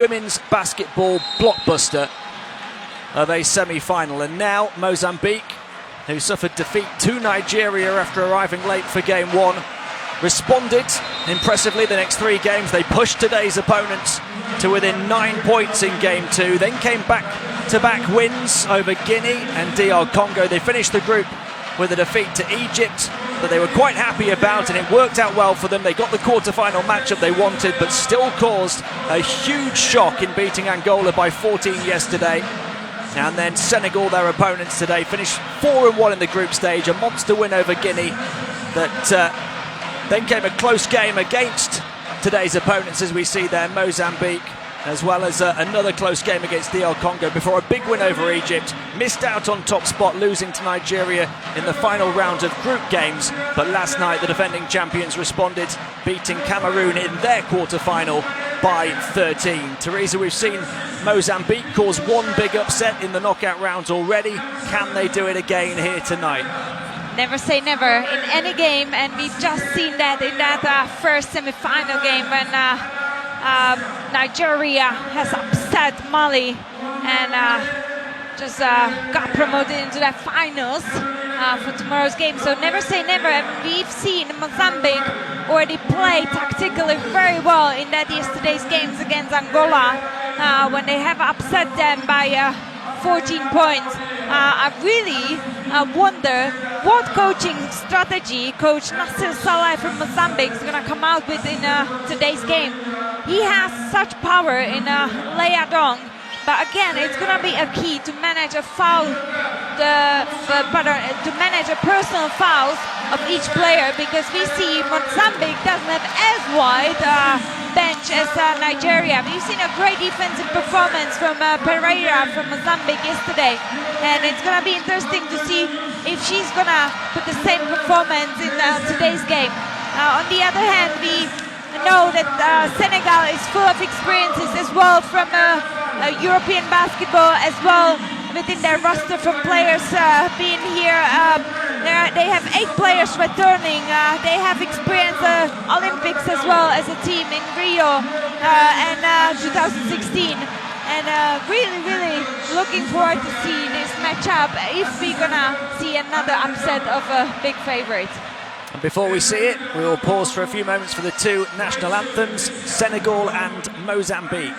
Women's basketball blockbuster of a semi-final, and now Mozambique, who suffered defeat to Nigeria after arriving late for game one, responded impressively the next three games. They pushed today's opponents to within 9 points in game two, then came back-to-back wins over Guinea and DR Congo. They finished the group with a defeat to Egypt that they were quite happy about, and it worked out well for them. They got the quarter-final matchup they wanted, but still caused a huge shock in beating Angola by 14 yesterday. And then Senegal, their opponents today, finished 4-1 in the group stage, a monster win over Guinea. That then came a close game against today's opponents, as we see there, Mozambique, as well as another close game against DR Congo before a big win over Egypt. Missed out on top spot, losing to Nigeria in the final round of group games, but last night the defending champions responded, beating Cameroon in their quarter-final by 13. Teresa, we've seen Mozambique cause one big upset in the knockout rounds already. Can they do it again here tonight? Never say never in any game, and we've just seen that in that first semi-final game when Nigeria has upset Mali and just got promoted into the finals for tomorrow's game. So never say never. And we've seen Mozambique already play tactically very well in that yesterday's games against Angola when they have upset them by 14 points. I really wonder what coaching strategy Coach Nasser Saleh from Mozambique is going to come out with in today's game. He has such power in Leadong, but again, it's going to be a key to manage a foul, to manage a personal fouls of each player, because we see Mozambique doesn't have as wide bench as Nigeria. We've seen a great defensive performance from Pereira from Mozambique yesterday, and it's going to be interesting to see if she's going to put the same performance in today's game. On the other hand, we know that Senegal is full of experiences as well from European basketball as well within their roster from players being here. They have 8 players returning. They have experienced Olympics as well as a team in Rio and 2016. And really looking forward to see this matchup if we're gonna see another upset of a big favorite. And before we see it, we will pause for a few moments for the two national anthems, Senegal and Mozambique.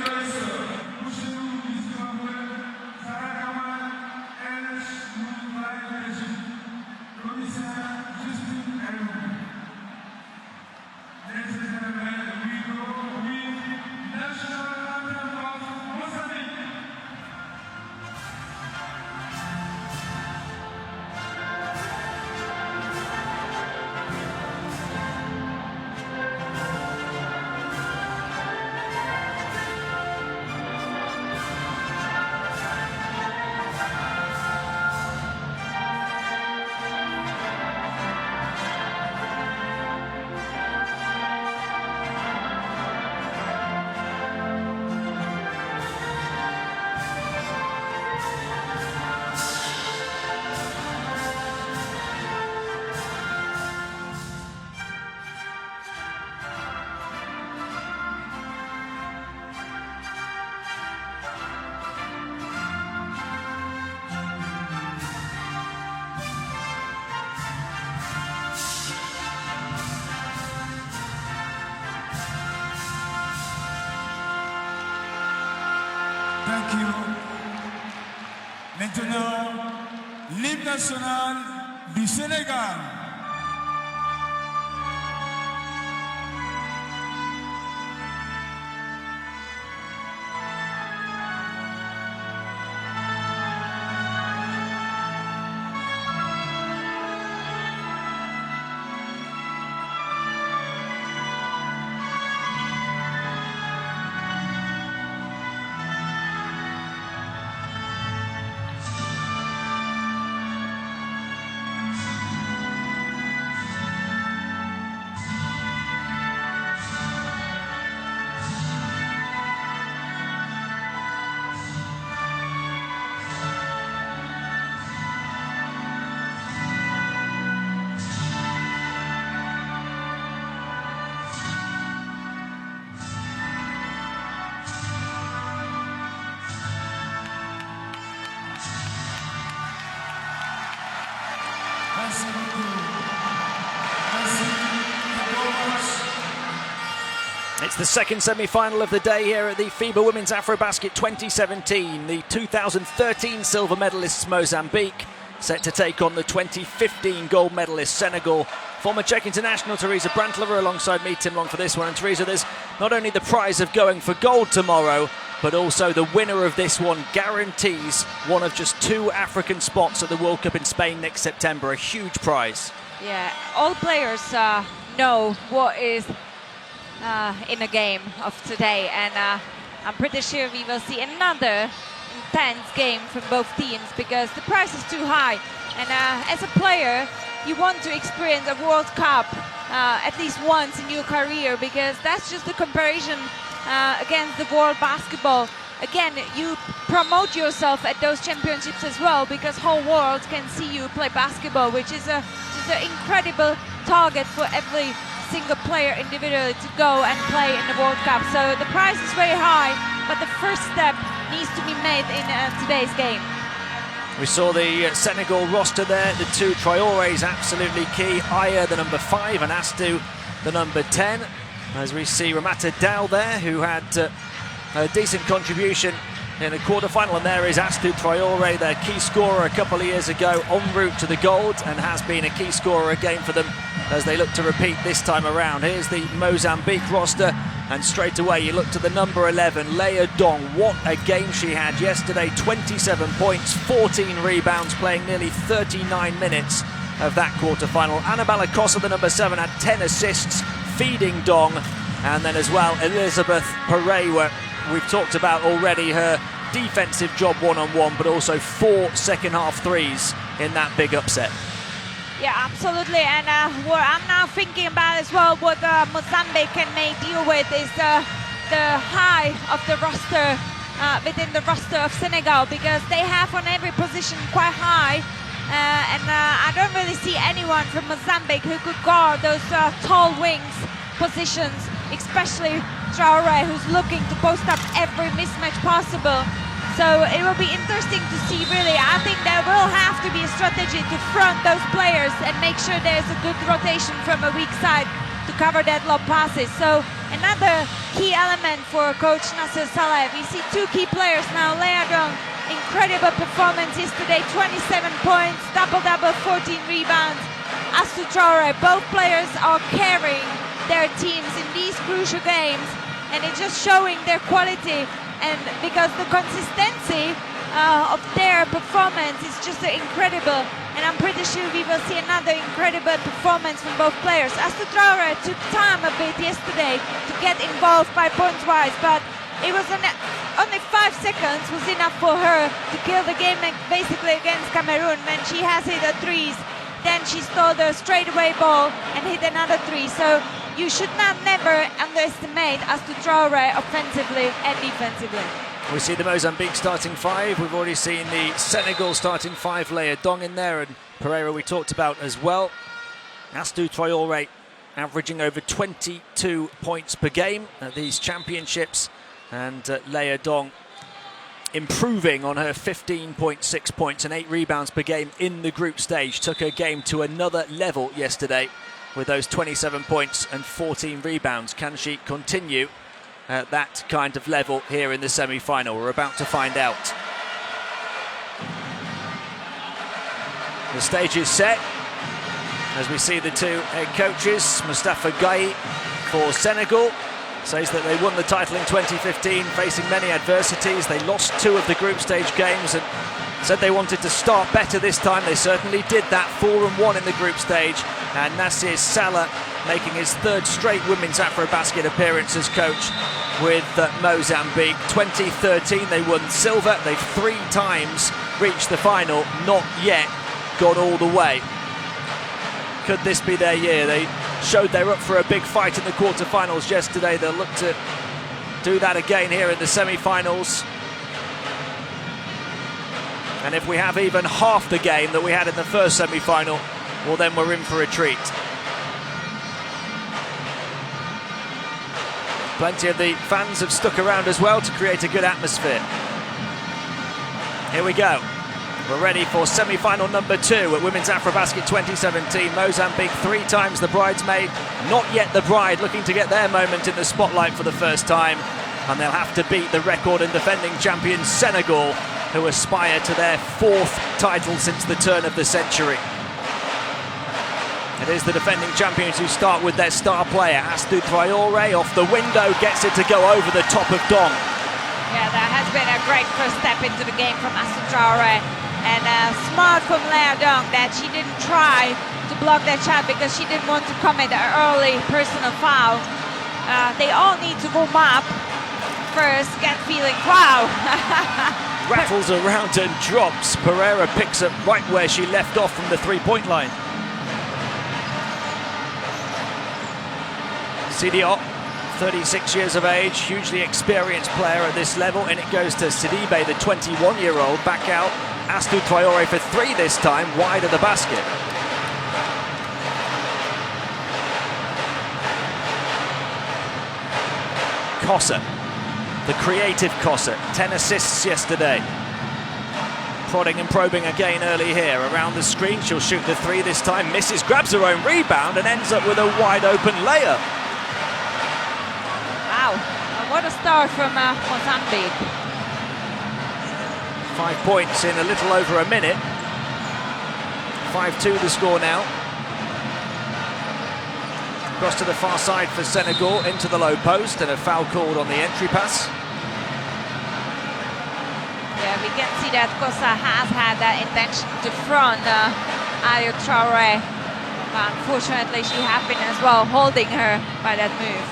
Thank you. Maintenant, l'hymne national du Sénégal. It's the second semi-final of the day here at the FIBA Women's AfroBasket 2017. The 2013 silver medalists Mozambique set to take on the 2015 gold medalist Senegal. Former Czech international Teresa Brantler alongside me, Tim Long, for this one. And Teresa, there's not only the prize of going for gold tomorrow, but also the winner of this one guarantees one of just 2 African spots at the World Cup in Spain next September. A huge prize. Yeah, all players know what is in a game of today, and I'm pretty sure we will see another intense game from both teams because the price is too high. And as a player, you want to experience a World Cup at least once in your career, because that's just the comparison against the world basketball. Again, you promote yourself at those championships as well, because whole world can see you play basketball, which is just an incredible target for every single player individually to go and play in the World Cup. So the price is very high, but the first step needs to be made in today's game. We saw the Senegal roster there, the 2 Traorés absolutely key, Aya the number 5 and Astu the number 10. As we see Ramata Dow there, who had a decent contribution in the quarter-final, and there is Astu Traoré, their key scorer a couple of years ago, en route to the gold, and has been a key scorer again for them as they look to repeat this time around. Here's the Mozambique roster, and straight away you look to the number 11, Leah Dong. What a game she had yesterday, 27 points, 14 rebounds, playing nearly 39 minutes of that quarter-final. Annabella Cossa, the number 7, had 10 assists, feeding Dong, and then as well Elizabeth Pereira. We've talked about already her defensive job one-on-one, but also 4 second-half threes in that big upset. Yeah, absolutely. And what I'm now thinking about as well, what Mozambique may deal with is the high of the roster within the roster of Senegal, because they have on every position quite high. And I don't really see anyone from Mozambique who could guard those tall wings positions, especially Traoré, who's looking to post up every mismatch possible. So it will be interesting to see, really. I think there will have to be a strategy to front those players and make sure there's a good rotation from a weak side to cover that lob passes. So another key element for Coach Nasser Saleh. We see 2 key players now. Leah Dong, incredible performance yesterday, 27 points, double-double, 14 rebounds. Astu Traoré, both players are carrying their teams in these crucial games, and it's just showing their quality, and because the consistency of their performance is just incredible. And I'm pretty sure we will see another incredible performance from both players. Astu Traoré took time a bit yesterday to get involved by points-wise, but it was only 5 seconds was enough for her to kill the game basically against Cameroon when she has hit the threes. Then she stole the straightaway ball and hit another 3. So you should never underestimate Astu Traoré offensively and defensively. We see the Mozambique starting 5. We've already seen the Senegal starting 5. Leah Dong in there, and Pereira we talked about as well. Astu Traoré averaging over 22 points per game at these championships, and Leah Dong improving on her 15.6 points and 8 rebounds per game in the group stage. Took her game to another level yesterday with those 27 points and 14 rebounds. Can she continue at that kind of level here in the semi-final? We're about to find out. The stage is set as we see the 2 head coaches. Mustafa Gaye for Senegal says that they won the title in 2015, facing many adversities. They lost 2 of the group stage games and said they wanted to start better this time. They certainly did that, 4-1 in the group stage. And Nasser Saleh making his 3rd straight women's AfroBasket appearance as coach with Mozambique. 2013 they won silver. They've 3 times reached the final, not yet got all the way. Could this be their year? They showed they're up for a big fight in the quarterfinals yesterday. They'll look to do that again here in the semi-finals. And if we have even half the game that we had in the first semi-final, well, then we're in for a treat. Plenty of the fans have stuck around as well to create a good atmosphere. Here we go. We're ready for semi-final number 2 at Women's AfroBasket 2017. Mozambique 3 times the bridesmaid, not yet the bride, looking to get their moment in the spotlight for the first time. And they'll have to beat the record and defending champions Senegal, who aspire to their 4th title since the turn of the century. It is the defending champions who start with their star player, Astou Traoré, off the window, gets it to go over the top of Dong. Yeah, that has been a great first step into the game from Astou Traoré. And smart from Lea Dong that she didn't try to block that shot because she didn't want to commit an early personal foul. They all need to warm up first, get feeling, wow. Rattles around and drops. Pereira picks up right where she left off from the three-point line. Sidiop, 36 years of age, hugely experienced player at this level, and it goes to Sidibe, the 21-year-old, back out. Astou Traoré for 3 this time, wide of the basket. Kossa, the creative Kossa, 10 assists yesterday. Prodding and probing again early here. Around the screen, she'll shoot the 3 this time, misses, grabs her own rebound, and ends up with a wide-open layup. Wow, what a start from Mozambique. 5 points in a little over a minute. 5-2 the score now. Across to the far side for Senegal, into the low post, and a foul called on the entry pass. Yeah, we can see that Kossa has had that intention to front Astou Traoré. But unfortunately, she has been as well holding her by that move.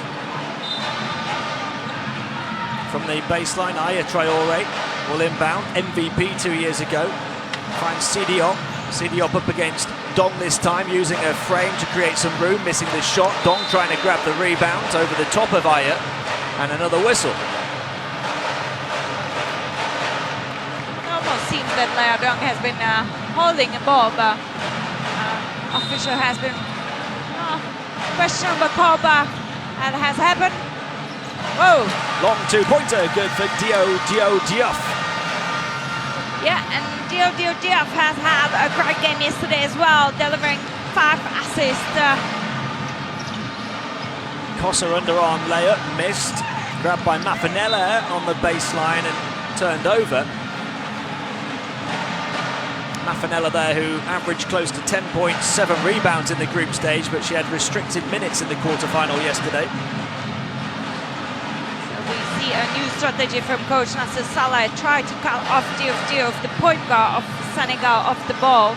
From the baseline, Astou Traoré will inbound. MVP 2 years ago. Finds Sidiop. Sidiop up against Dong this time, using her frame to create some room, missing the shot. Dong trying to grab the rebound over the top of Aya, and another whistle. It almost seems that Lea Dong has been holding a ball, but official has been questionable call back, and has happened. Whoa! Long two-pointer, good for Diop. Yeah, and Diop has had a great game yesterday as well, delivering 5 assists. Kossa underarm layup, missed. Grabbed by Mafanella on the baseline and turned over. Mafanella there, who averaged close to 10.7 rebounds in the group stage, but she had restricted minutes in the quarterfinal yesterday. A new strategy from coach Nasser Salah, try to cut off Diop, the point guard of Senegal, off the ball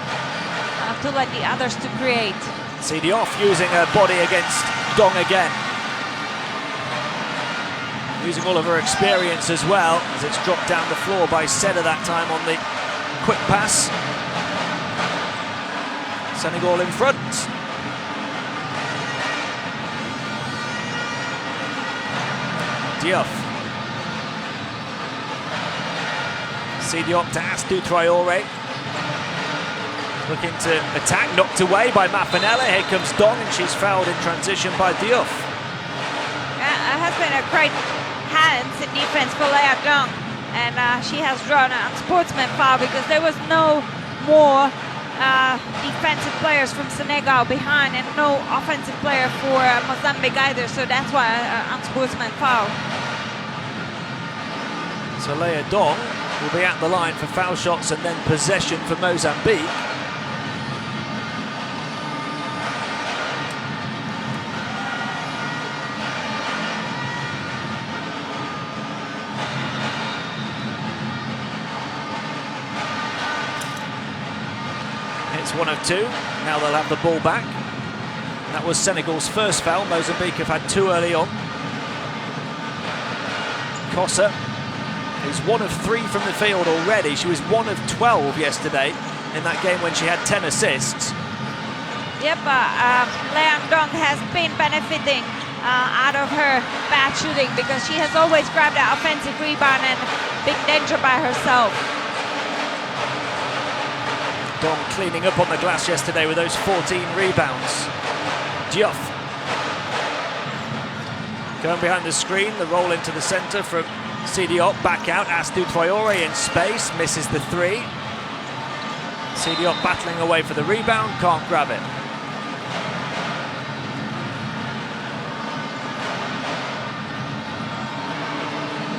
to let the others to create. Sidiop using her body against Dong again. Using all of her experience as well, as it's dropped down the floor by Seda that time on the quick pass. Senegal in front. Diop. Sidiop to Astou Traoré. Looking to attack, knocked away by Mafanella. Here comes Dong, and she's fouled in transition by Diop. Yeah, it has been a great hands in defense for Lea Dong, and she has drawn an unsportsman foul because there was no more defensive players from Senegal behind, and no offensive player for Mozambique either, so that's why an unsportsman foul. So Lea Dong will be at the line for foul shots and then possession for Mozambique. It's 1 of 2. Now they'll have the ball back. That was Senegal's first foul. Mozambique have had 2 early on. Kossa is 1 of 3 from the field already. She was 1 of 12 yesterday in that game when she had 10 assists. Yep, Lea Dong has been benefiting out of her bad shooting because she has always grabbed that offensive rebound and big danger by herself. Dong cleaning up on the glass yesterday with those 14 rebounds. Diop going behind the screen, the roll into the centre from Sidiop, back out. Astou Traoré in space, misses the 3. Sidiop battling away for the rebound, can't grab it.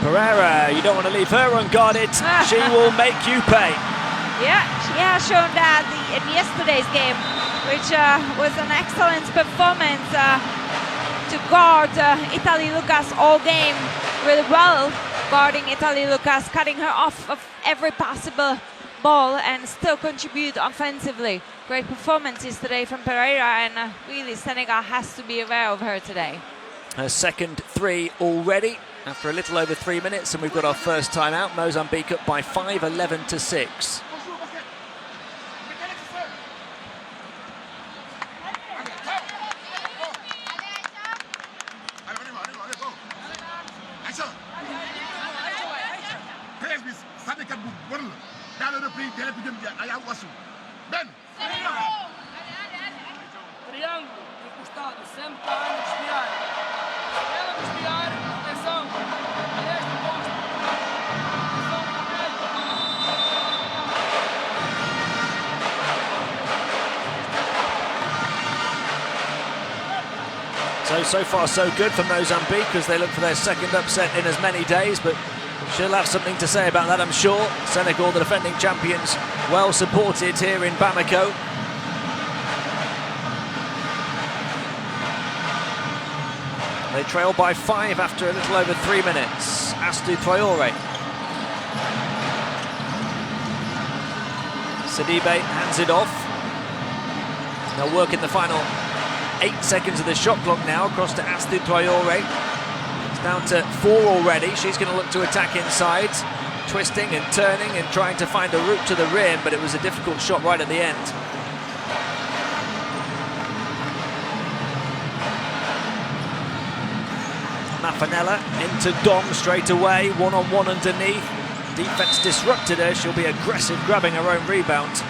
Pereira, you don't want to leave her unguarded. She will make you pay. Yeah, she has shown that in yesterday's game, which was an excellent performance to guard Italy Lucas all game really well, guarding Italy Lucas, cutting her off of every possible ball and still contribute offensively. Great performance yesterday from Pereira, and really Senegal has to be aware of her today. Her second three already after a little over 3 minutes, and we've got our first time out. Mozambique up by 5, 11-6. So far so good for Mozambique as they look for their second upset in as many days, but she'll have something to say about that, I'm sure. Senegal, the defending champions, well supported here in Bamako. They trail by 5 after a little over 3 minutes. Astou Traoré. Sidibe hands it off. They'll work in the final 8 seconds of the shot clock now, across to Astou Traoré. It's down to 4 already. She's going to look to attack inside, twisting and turning and trying to find a route to the rim, but it was a difficult shot right at the end. Mafanella into Dom straight away, one-on-one underneath. Defense disrupted her. She'll be aggressive, grabbing her own rebound.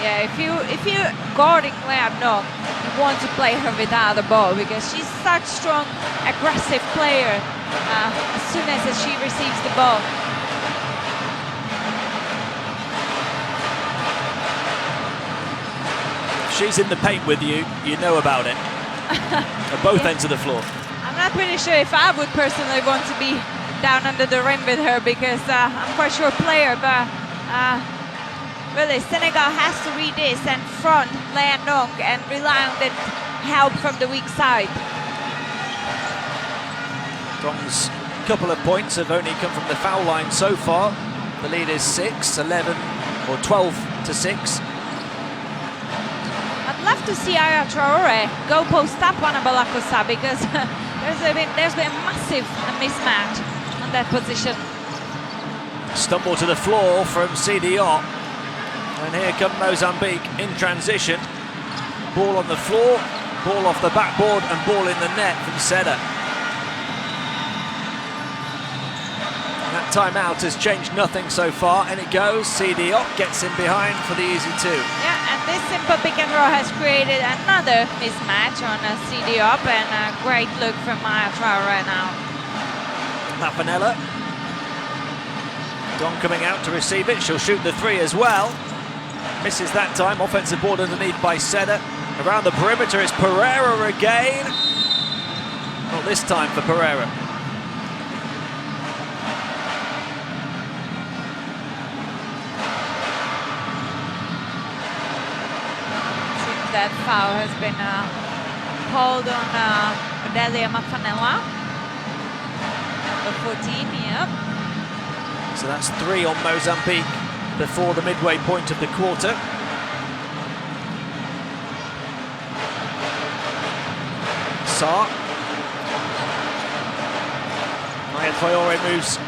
Yeah, if you're guarding Leandong, you want to play her without the ball because she's such strong, aggressive player as soon as she receives the ball. If she's in the paint with you, you know about it. At both ends of the floor. I'm not pretty sure if I would personally want to be down under the rim with her because I'm quite sure player, but really, Senegal has to read this and front Leandong and rely on that help from the weak side. Dong's couple of points have only come from the foul line so far. The lead is 6, 11, or 12-6. I'd love to see Aya Traoré go post up on Abalakosa because there's been a massive mismatch on that position. Stumble to the floor from Sidiop. And here come Mozambique in transition. Ball on the floor, ball off the backboard, and ball in the net from Seda. That timeout has changed nothing so far, and it goes. Sidiop gets in behind for the easy 2. Yeah, and this simple pick and roll has created another mismatch on Sidiop, and a great look from Aya Traoré now. Mafanella. Don coming out to receive it. She'll shoot the 3 as well. Misses that time. Offensive board underneath by Seda. Around the perimeter is Pereira again. Not this time for Pereira. Seems that foul has been called on Odelia Mafanella. Number 14, yep. So that's 3 on Mozambique before the midway point of the quarter. Sarr. Aya Traoré moves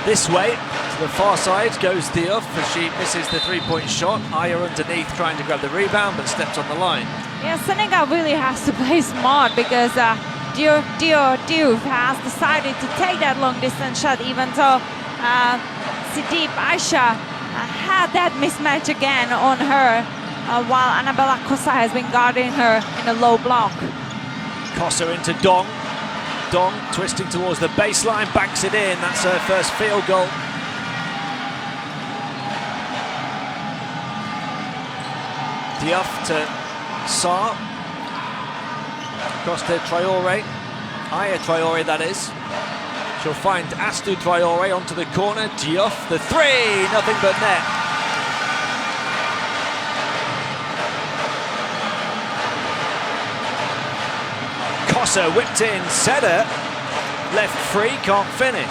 this way to the far side, goes Diouf as she misses the 3-point shot. Aya underneath trying to grab the rebound but steps on the line. Yeah, Senegal really has to play smart because Diouf has decided to take that long distance shot, even though Sidib Aisha had that mismatch again on her while Annabella Kosa has been guarding her in a low block. Kosa into Dong. Dong twisting towards the baseline, banks it in. That's her first field goal. Diouf to Sarr. Across to Traore. Aya Traore, that is. She'll find Astou Traore onto the corner. Diouf, the three, nothing but net. Kossa whipped in, Seda left free, can't finish.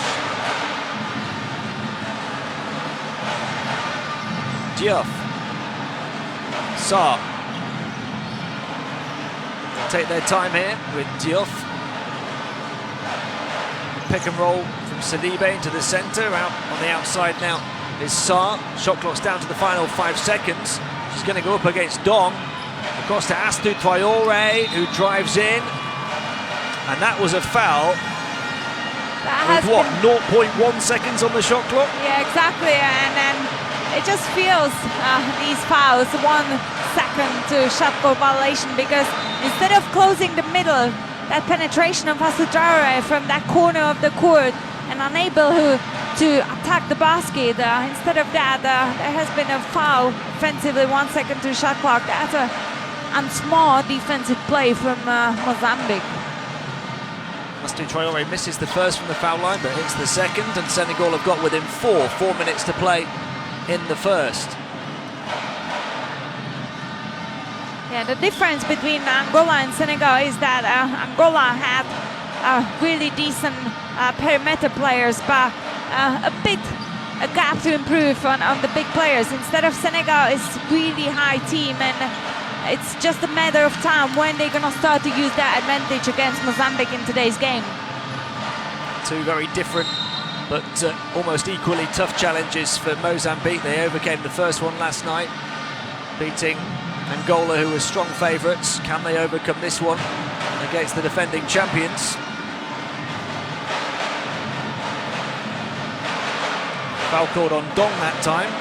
Diouf. Sarr. Take their time here with Diouf. Pick and roll from Sidibe into the centre. Out on the outside now is Sarr. Shot clock's down to the final 5 seconds. She's going to go up against Dong. Across to Astou Traore, who drives in. And that was a foul. With what, 0.1 seconds on the shot clock? Yeah, exactly. And it just feels these fouls 1 second to shot clock violation, because instead of closing the middle, that penetration of Astou Traore from that corner of the court and unable to attack the basket, instead of that, there has been a foul offensively, 1 second to shot clock. That's a small defensive play from Mozambique. Astou Traore misses the first from the foul line, but hits the second, and Senegal have got within 4 minutes to play in the first. Yeah, the difference between Angola and Senegal is that Angola had really decent perimeter players, but a gap to improve on the big players. Instead of Senegal, it's really high team, and it's just a matter of time when they're going to start to use that advantage against Mozambique in today's game. Two very different but almost equally tough challenges for Mozambique. They overcame the first one last night, beating Angola, who were strong favourites. Can they overcome this one against the defending champions? Foul called on Dong that time.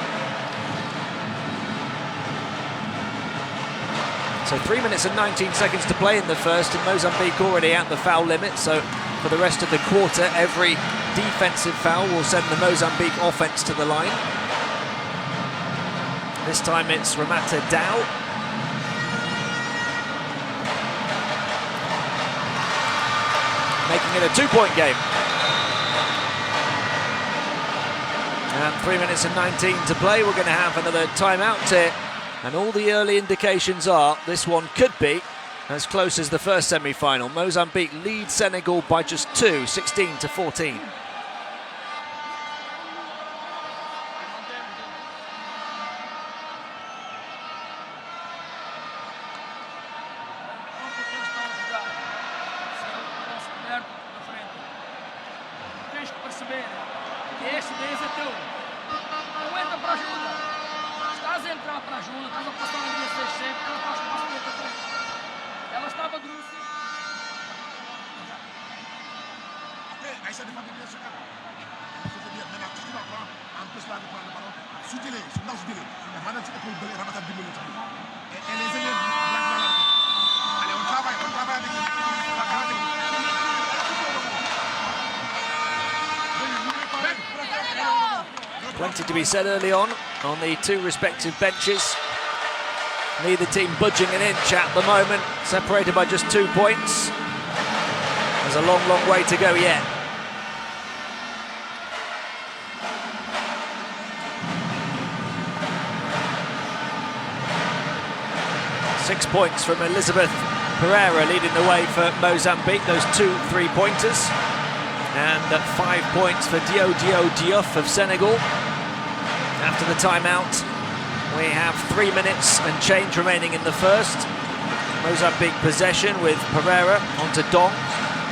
So 3 minutes and 19 seconds to play in the first, and Mozambique already at the foul limit. So for the rest of the quarter, every defensive foul will send the Mozambique offense to the line. This time it's Ramata Dow. Making it a 2-point game. And 3 minutes and 19 to play. We're going to have another timeout here. And all the early indications are this one could be as close as the first semi-final. Mozambique leads Senegal by just 2, 16-14. Plenty to be said early on the two respective benches. Neither team budging an inch at the moment, separated by just 2 points. There's a long, long way to go yet. Six points from Elizabeth Pereira leading the way for Mozambique, those 2 3-pointers. And 5 points for Dio Diouf of Senegal. After the timeout, we have 3 minutes and change remaining in the first. Mozambique possession with Pereira onto Dong.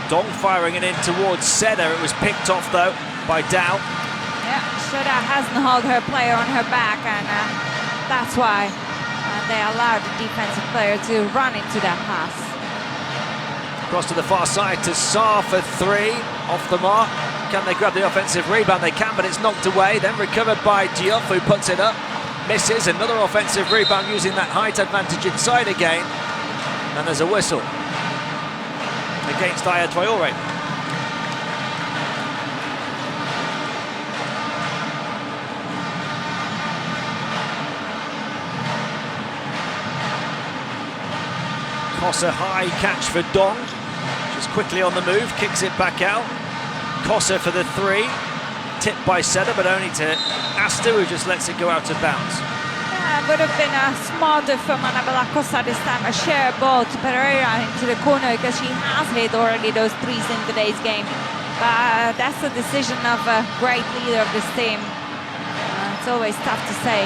Dong firing it in towards Seda. It was picked off though by Dow. Yeah, Seda hasn't held her player on her back, and that's why they allowed the defensive player to run into that pass. Across to the far side to Sarr for 3, off the mark. Can they grab the offensive rebound? They can, but it's knocked away. Then recovered by Diouf, who puts it up. Misses. Another offensive rebound using that height advantage inside again. And there's a whistle against Aya Traore. Kossa high catch for Dong. Just quickly on the move, kicks it back out. Kossa for the three. Tipped by Seda, but only to Astu, who just lets it go out of bounds. Yeah, it would have been smarter from Annabella Kossa this time, a share ball to Pereira into the corner, because she has hit already those threes in today's game. But that's the decision of a great leader of this team. It's always tough to say.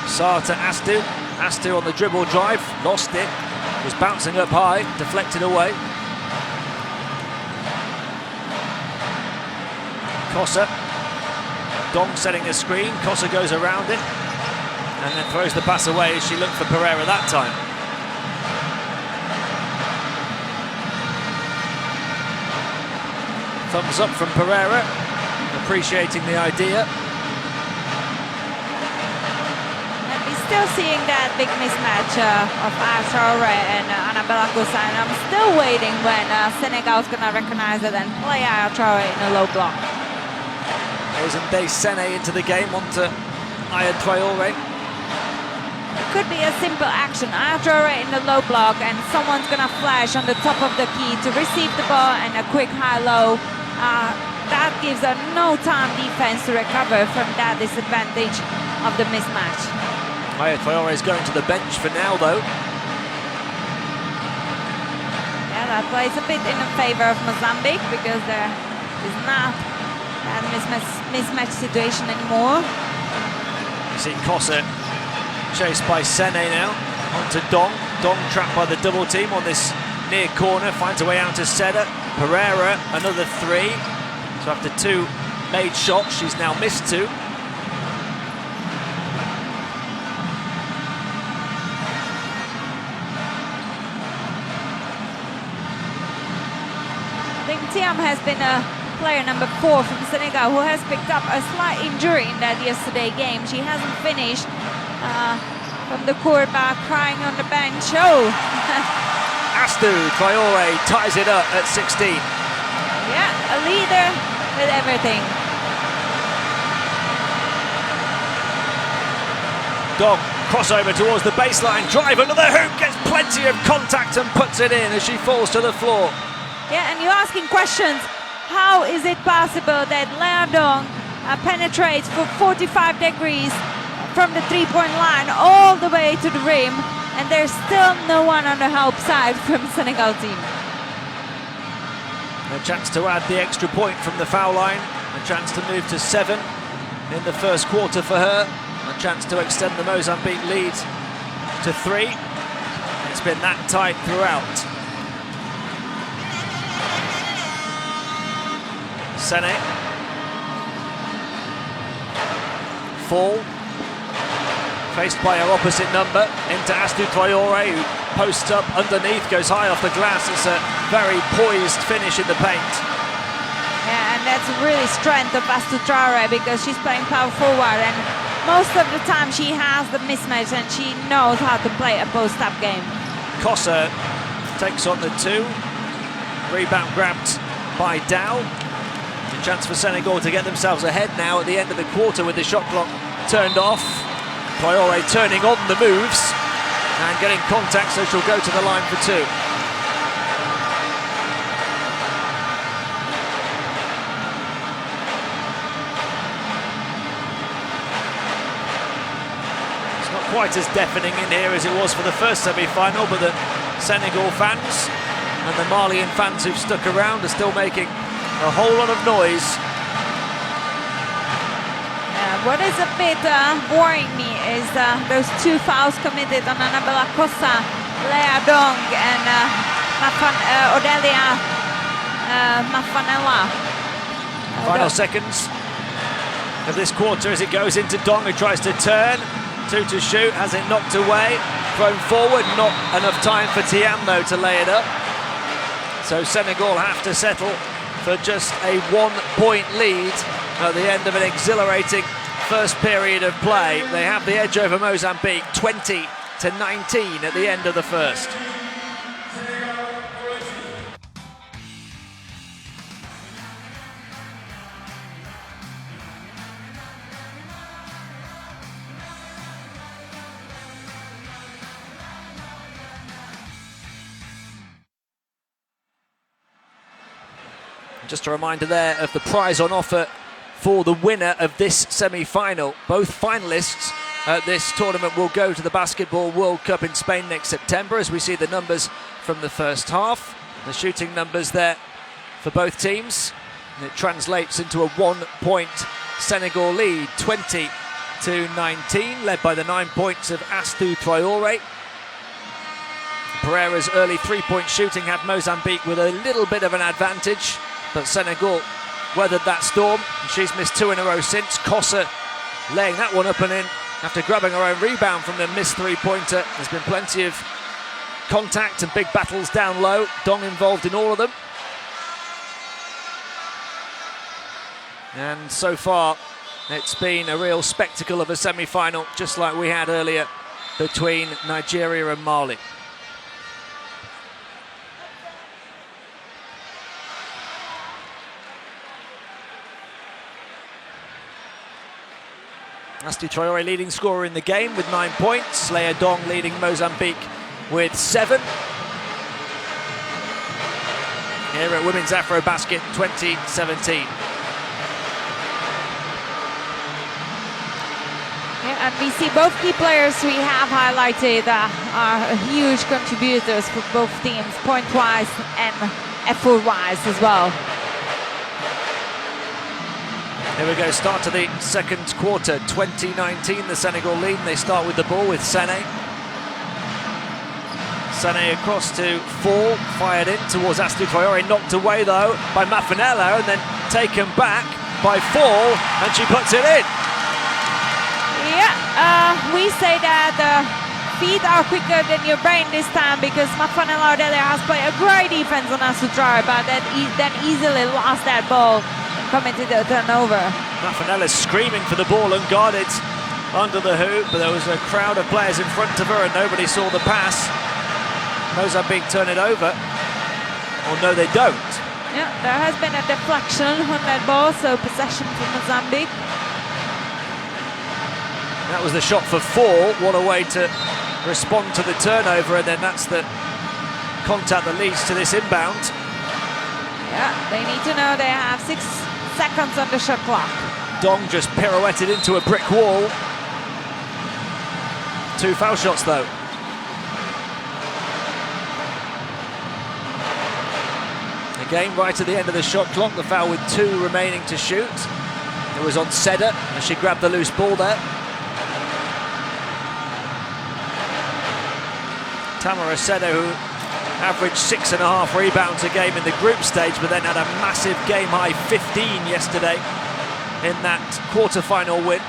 Saar to Astu. Astu on the dribble drive, lost it. Was bouncing up high, deflected away. Kossa. Dong setting the screen. Kossa goes around it and then throws the pass away as she looked for Pereira that time. Thumbs up from Pereira, appreciating the idea. And we're still seeing that big mismatch of Traoré and Annabella Kossa, and I'm still waiting when Senegal's going to recognize it and play Traoré in a low block. Mozambique Sene into the game, onto Traoré. It could be a simple action. Traoré in the low block, and someone's going to flash on the top of the key to receive the ball, and a quick high-low. That gives her no time defense to recover from that disadvantage of the mismatch. Traoré is going to the bench for now, though. Yeah, that plays a bit in the favor of Mozambique, because there is not that mismatch situation anymore. You see Kossa chased by Sene now, onto Dong. Dong trapped by the double team on this near corner, finds a way out to Seda. Pereira, another three. So after two made shots, she's now missed two. I think Thiam has been player number 4 from Senegal, who has picked up a slight injury in that yesterday game. She hasn't finished from the court, but crying on the bench. Oh! Astu Traoré ties it up at 16. Yeah, a leader with everything. Dong, crossover towards the baseline, drive under the hoop, gets plenty of contact and puts it in as she falls to the floor. Yeah, and you're asking questions. How is it possible that Lea Dong penetrates for 45 degrees from the three-point line all the way to the rim, and there's still no one on the help side from Senegal team? A chance to add the extra point from the foul line, a chance to move to 7 in the first quarter for her, a chance to extend the Mozambique lead to 3. It's been that tight throughout. Sene. Fall. Faced by her opposite number, into Astu Traoré, who posts up underneath, goes high off the glass. It's a very poised finish in the paint. Yeah, and that's really strength of Astu Traoré, because she's playing power forward, and most of the time she has the mismatch and she knows how to play a post-up game. Kossa takes on the 2. Rebound grabbed by Dow. A chance for Senegal to get themselves ahead now at the end of the quarter with the shot clock turned off. Traoré turning on the moves and getting contact, so she'll go to the line for 2. It's not quite as deafening in here as it was for the first semi-final, but the Senegal fans and the Malian fans who've stuck around are still making a whole lot of noise. What is a bit worrying me is those 2 fouls committed on Annabella Kossa, Lea Dong, and Odelia Mafanella. Final seconds of this quarter as it goes into Dong, who tries to turn. 2 to shoot, has it knocked away. Thrown forward, not enough time for Thiam though to lay it up. So Senegal have to settle for just a 1-point lead at the end of an exhilarating first period of play. They have the edge over Mozambique, 20-19 at the end of the first. Just a reminder there of the prize on offer for the winner of this semi-final. Both finalists at this tournament will go to the Basketball World Cup in Spain next September, as we see the numbers from the first half. The shooting numbers there for both teams. And it translates into a 1-point Senegal lead, 20-19, led by the 9 points of Astou Traoré. Pereira's early three-point shooting had Mozambique with a little bit of an advantage, but Senegal weathered that storm. She's missed 2 in a row since. Kossa laying that one up and in after grabbing her own rebound from the missed three-pointer. There's been plenty of contact and big battles down low. Dong involved in all of them. And so far, it's been a real spectacle of a semi-final, just like we had earlier between Nigeria and Mali. Astou Traoré leading scorer in the game with 9 points. Leia Dong leading Mozambique with 7. Here at Women's AfroBasket 2017. Yeah, and we see both key players we have highlighted are huge contributors for both teams, point-wise and effort-wise as well. Here we go, start to the second quarter, 2019, the Senegal lead. They start with the ball with Sané. Sané across to Fall, fired in towards Astou Traoré, knocked away though by Mafanello and then taken back by Fall, and she puts it in. Yeah, we say that feet are quicker than your brain this time, because Mafanello has played a great defense on Astou Traoré, but then easily lost that ball. Coming to the turnover. Mafanella's screaming for the ball, unguarded under the hoop, but there was a crowd of players in front of her and nobody saw the pass. Mozambique turn it over. Or no, they don't. Yeah, there has been a deflection on that ball, so possession for Mozambique. That was the shot for Fall. What a way to respond to the turnover, and then that's the contact that leads to this inbound. Yeah, they need to know they have 6 seconds on the shot clock. Dong just pirouetted into a brick wall. 2 foul shots though. Again, right at the end of the shot clock, the foul with 2 remaining to shoot. It was on Seda as she grabbed the loose ball there. Tamara Seda, who averaged 6.5 rebounds a game in the group stage, but then had a massive game-high 15 yesterday in that quarter-final win.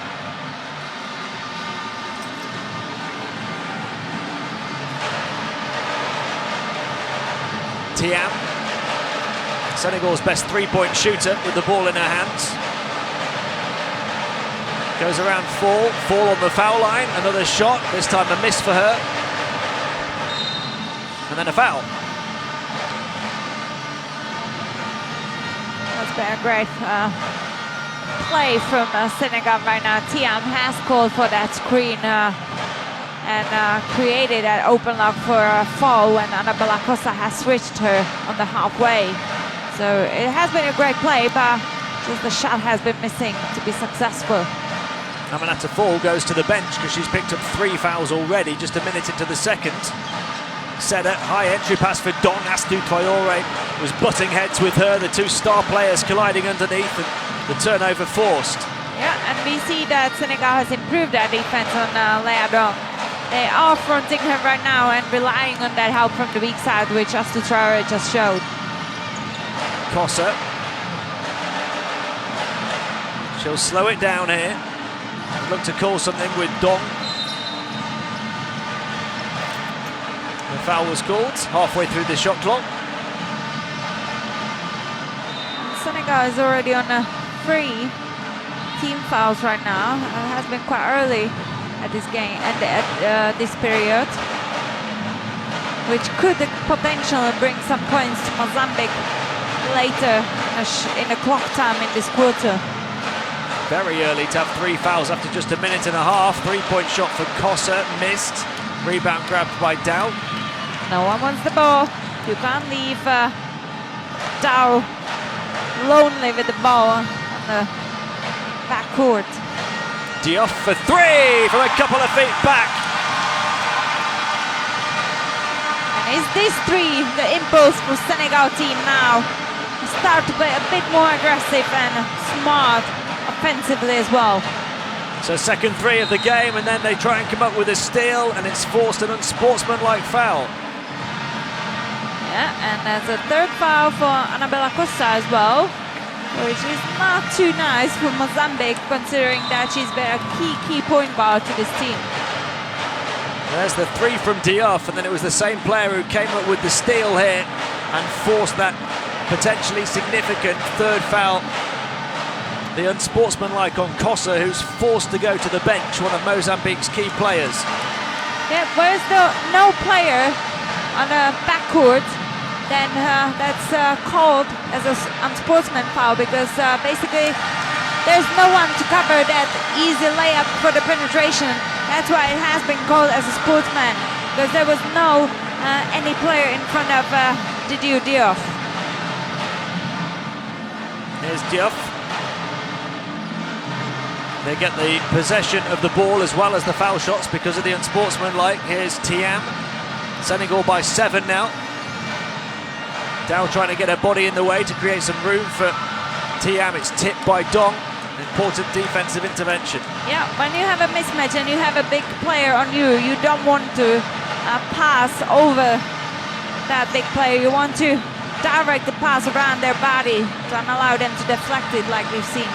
Thiam, Senegal's best three-point shooter, with the ball in her hands. Goes around Fall on the foul line, another shot, this time a miss for her. And then a foul. That's been a great play from Senegal right now. Thiam has called for that screen and created an open look for a foul when Annabella Costa has switched her on the halfway. So it has been a great play, but just the shot has been missing to be successful. Aminata Fall goes to the bench because she's picked up 3 fouls already, just a minute into the second. Seda, high entry pass for Dong. Astou Traoré was butting heads with her, the 2 star players colliding underneath, and the turnover forced. Yeah, and we see that Senegal has improved their defense on Leia Dong. They are fronting her right now and relying on that help from the weak side, which Astou Traoré just showed. Kossa. She'll slow it down here. Look to call something with Dong. The foul was called halfway through the shot clock. Senegal is already on 3 team fouls right now. It has been quite early at this game and at this period, which could potentially bring some points to Mozambique later in the clock time in this quarter. Very early to have 3 fouls after just a minute and a half. 3-point shot for Kossa, missed. Rebound grabbed by Dow. No one wants the ball. You can't leave Dow lonely with the ball on the backcourt. Diop for three from a couple of feet back. And is this three the impulse for Senegal team now? Start to play a bit more aggressive and smart offensively as well. So second three of the game, and then they try and come up with a steal, and it's forced an unsportsmanlike foul. Yeah, and there's a third foul for Annabella Costa as well, which is not too nice for Mozambique, considering that she's been a key point guard to this team. There's the three from Diop, and then it was the same player who came up with the steal here and forced that potentially significant third foul. The unsportsmanlike on Costa, who's forced to go to the bench, one of Mozambique's key players. Yeah, where's the no player on a backcourt, then that's called as an unsportsman foul, because basically there's no one to cover that easy layup for the penetration. That's why it has been called as a sportsman, because there was no any player in front of Diop. Here's Diop. They get the possession of the ball as well as the foul shots because of the unsportsmanlike. Here's Thiam. Senegal by 7 now. Dow trying to get her body in the way to create some room for Thiam. It's tipped by Dong. Important defensive intervention. Yeah, when you have a mismatch and you have a big player on you, you don't want to pass over that big player. You want to direct the pass around their body to allow them to deflect it like we've seen.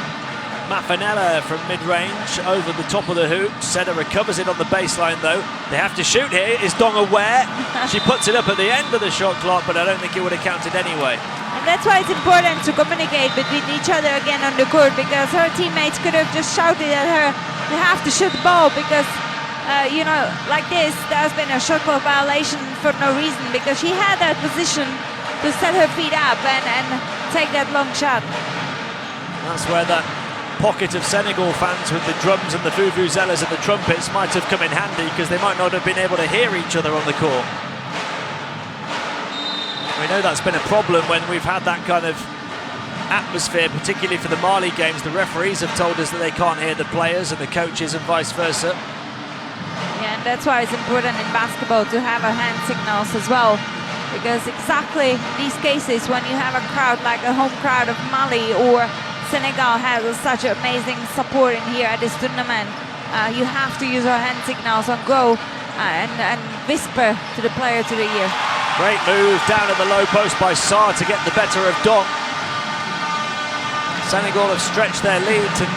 Mafanella from mid-range over the top of the hoop. Seda recovers it on the baseline though. They have to shoot here. Is Dong aware? She puts it up at the end of the shot clock, but I don't think it would have counted anyway. And that's why it's important to communicate between each other again on the court, because her teammates could have just shouted at her, you have to shoot the ball, because you know, like this, there's been a shot clock violation for no reason, because she had that position to set her feet up and take that long shot. That's where that pocket of Senegal fans with the drums and the vuvuzelas and the trumpets might have come in handy, because they might not have been able to hear each other on the court. We know that's been a problem when we've had that kind of atmosphere, particularly for the Mali games. The referees have told us that they can't hear the players and the coaches and vice versa. Yeah, and that's why it's important in basketball to have a hand signals as well, because exactly these cases, when you have a crowd like a home crowd of Mali or Senegal has such amazing support in here at this tournament, you have to use our hand signals and go and whisper to the player to the ear. Great move down at the low post by Sarr to get the better of Dong. Senegal have stretched their lead to 9.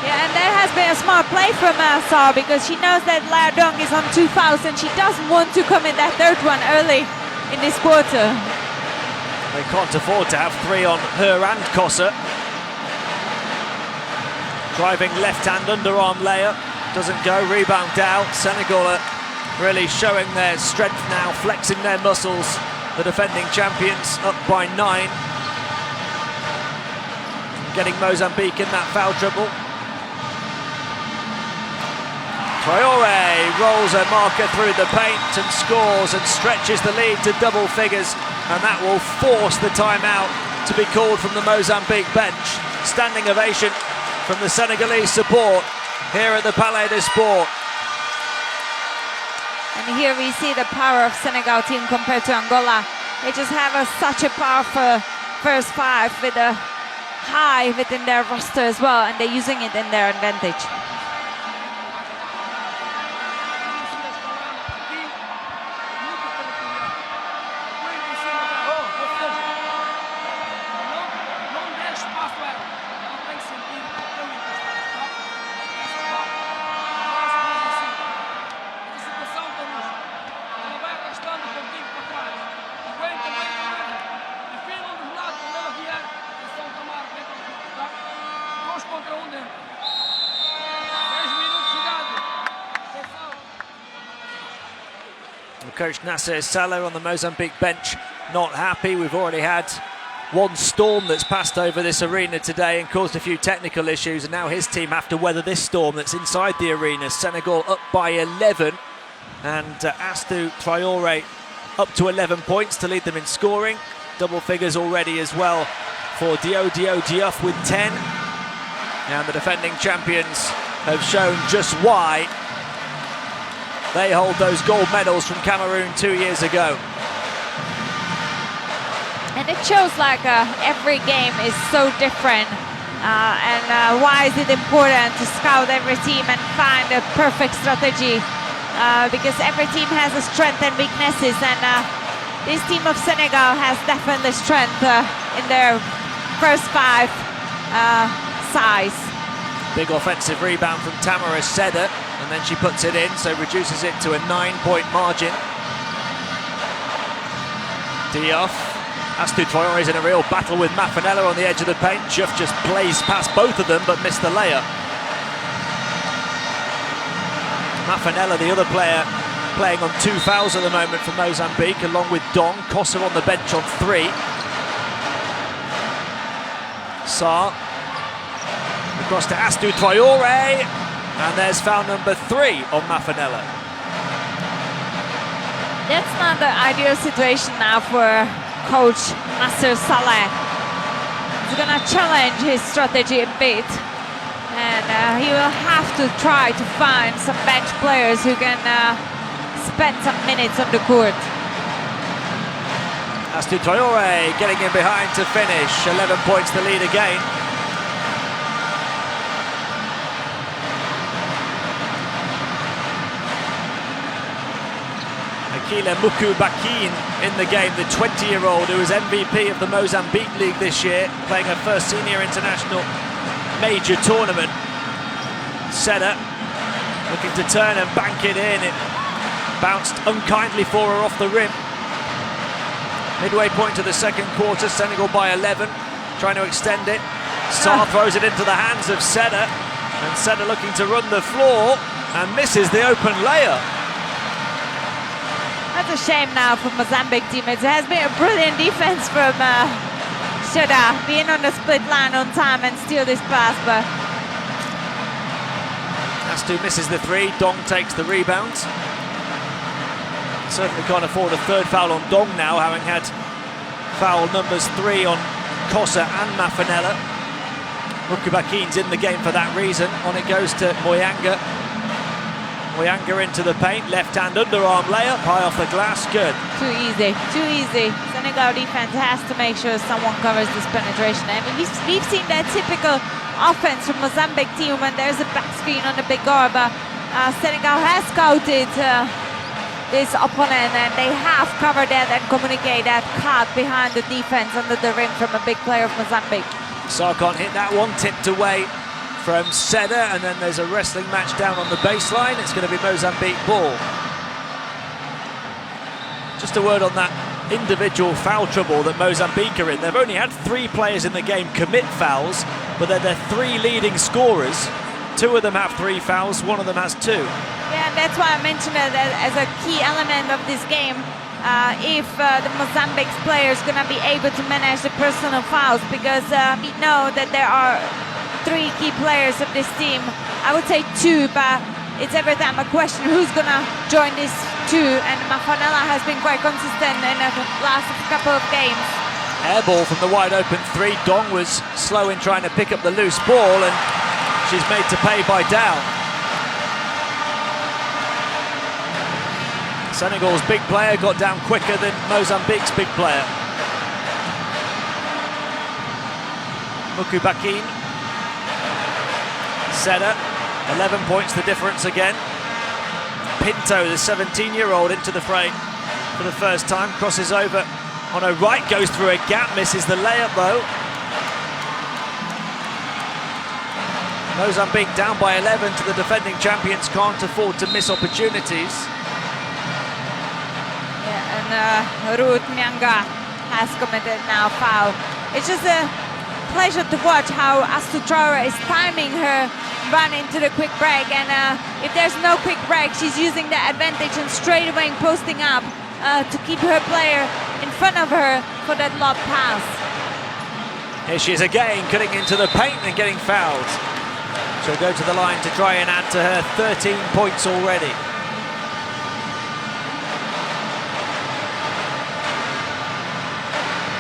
Yeah, and that has been a smart play from Sarr, because she knows that La Dong is on 2 fouls and she doesn't want to come in that third one early in this quarter. They can't afford to have 3 on her and Kossa. Driving left-hand underarm layup. Doesn't go, rebound Dow. Senegal are really showing their strength now, flexing their muscles. The defending champions up by 9. Getting Mozambique in that foul trouble. Traore rolls a marker through the paint and scores and stretches the lead to double figures, and that will force the timeout to be called from the Mozambique bench. Standing ovation from the Senegalese support here at the Palais des Sports. And here we see the power of Senegal team compared to Angola. They just have such a powerful first 5 with a high within their roster as well, and they're using it in their advantage. Coach Nasser Salah on the Mozambique bench, not happy. We've already had one storm that's passed over this arena today and caused a few technical issues, and now his team have to weather this storm that's inside the arena. Senegal up by 11, and Astou Traore up to 11 points to lead them in scoring. Double figures already as well for Dio Diouf with 10. And the defending champions have shown just why they hold those gold medals from Cameroon 2 years ago. And it shows like every game is so different. And why is it important to scout every team and find a perfect strategy? Because every team has a strength and weaknesses, and this team of Senegal has definitely strength in their first five size. Big offensive rebound from Tamara Seda, and then she puts it in, so reduces it to a 9-point margin. Diouf. Astou Traoré is in a real battle with Mafanella on the edge of the paint. Diouf just blazed past both of them, but missed the layup. Mafanella, the other player, playing on 2 fouls at the moment for Mozambique, along with Dong. Kossa on the bench on 3. Sarr. Across to Astou Traoré. And there's foul number 3 on Mafanella. That's not the ideal situation now for coach Nasser Saleh. He's gonna challenge his strategy a bit, and he will have to try to find some bench players who can spend some minutes on the court. Astou Traoré getting in behind to finish. 11 points the lead again. Akila Mukubakin in the game, the 20-year-old who was MVP of the Mozambique League this year, playing her first senior international major tournament. Seda looking to turn and bank it in. It bounced unkindly for her off the rim. Midway point to the second quarter, Senegal by 11, trying to extend it. Sarr throws it into the hands of Seda, and Seda looking to run the floor and misses the open layup. That's a shame now for Mozambique teammates. It has been a brilliant defense from Seda, being on the split line on time and steal this pass, but Astou misses the 3, Dong takes the rebound. Certainly can't afford a third foul on Dong now, having had foul numbers 3 on Kossa and Mafanella. Mukubakin's in the game for that reason. On it goes to Moyanga. Moyanga into the paint, left-hand underarm layup, high off the glass, good. Too easy, too easy. Senegal defense has to make sure someone covers this penetration. I mean, we've seen that typical offense from Mozambique team when there's a back screen on the big guard, but Senegal has scouted this opponent, and they have covered that and communicate that cut behind the defense under the rim from a big player of Mozambique. Sarr can't hit that one, tipped away from Seda, and then there's a wrestling match down on the baseline. It's going to be Mozambique ball. Just a word on that individual foul trouble that Mozambique are in. They've only had 3 players in the game commit fouls, but they're their 3 leading scorers. 2 of them have 3 fouls, 1 of them has 2. Yeah, that's why I mentioned it as a key element of this game. If the Mozambique players going to be able to manage the personal fouls, because we know that there are 3 key players of this team. I would say 2, but it's every time a question who's gonna join these 2, and Mafanella has been quite consistent in the last couple of games. Air ball from the wide open 3. Dong was slow in trying to pick up the loose ball, and she's made to pay by down. Senegal's big player got down quicker than Mozambique's big player. Mukubakin. Seda, 11 points the difference again. Pinto, the 17-year-old, into the fray for the first time, crosses over on her right, goes through a gap, misses the layup though. Mozambique down by 11 to the defending champions, can't afford to miss opportunities. Yeah, and Ruth Nyanga has committed now foul. It's just a pleasure to watch how Astou Traoré is timing her run into the quick break, and if there's no quick break, she's using the advantage and straight away posting up to keep her player in front of her for that lob pass. Here she is again, cutting into the paint and getting fouled. She'll go to the line to try and add to her 13 points already.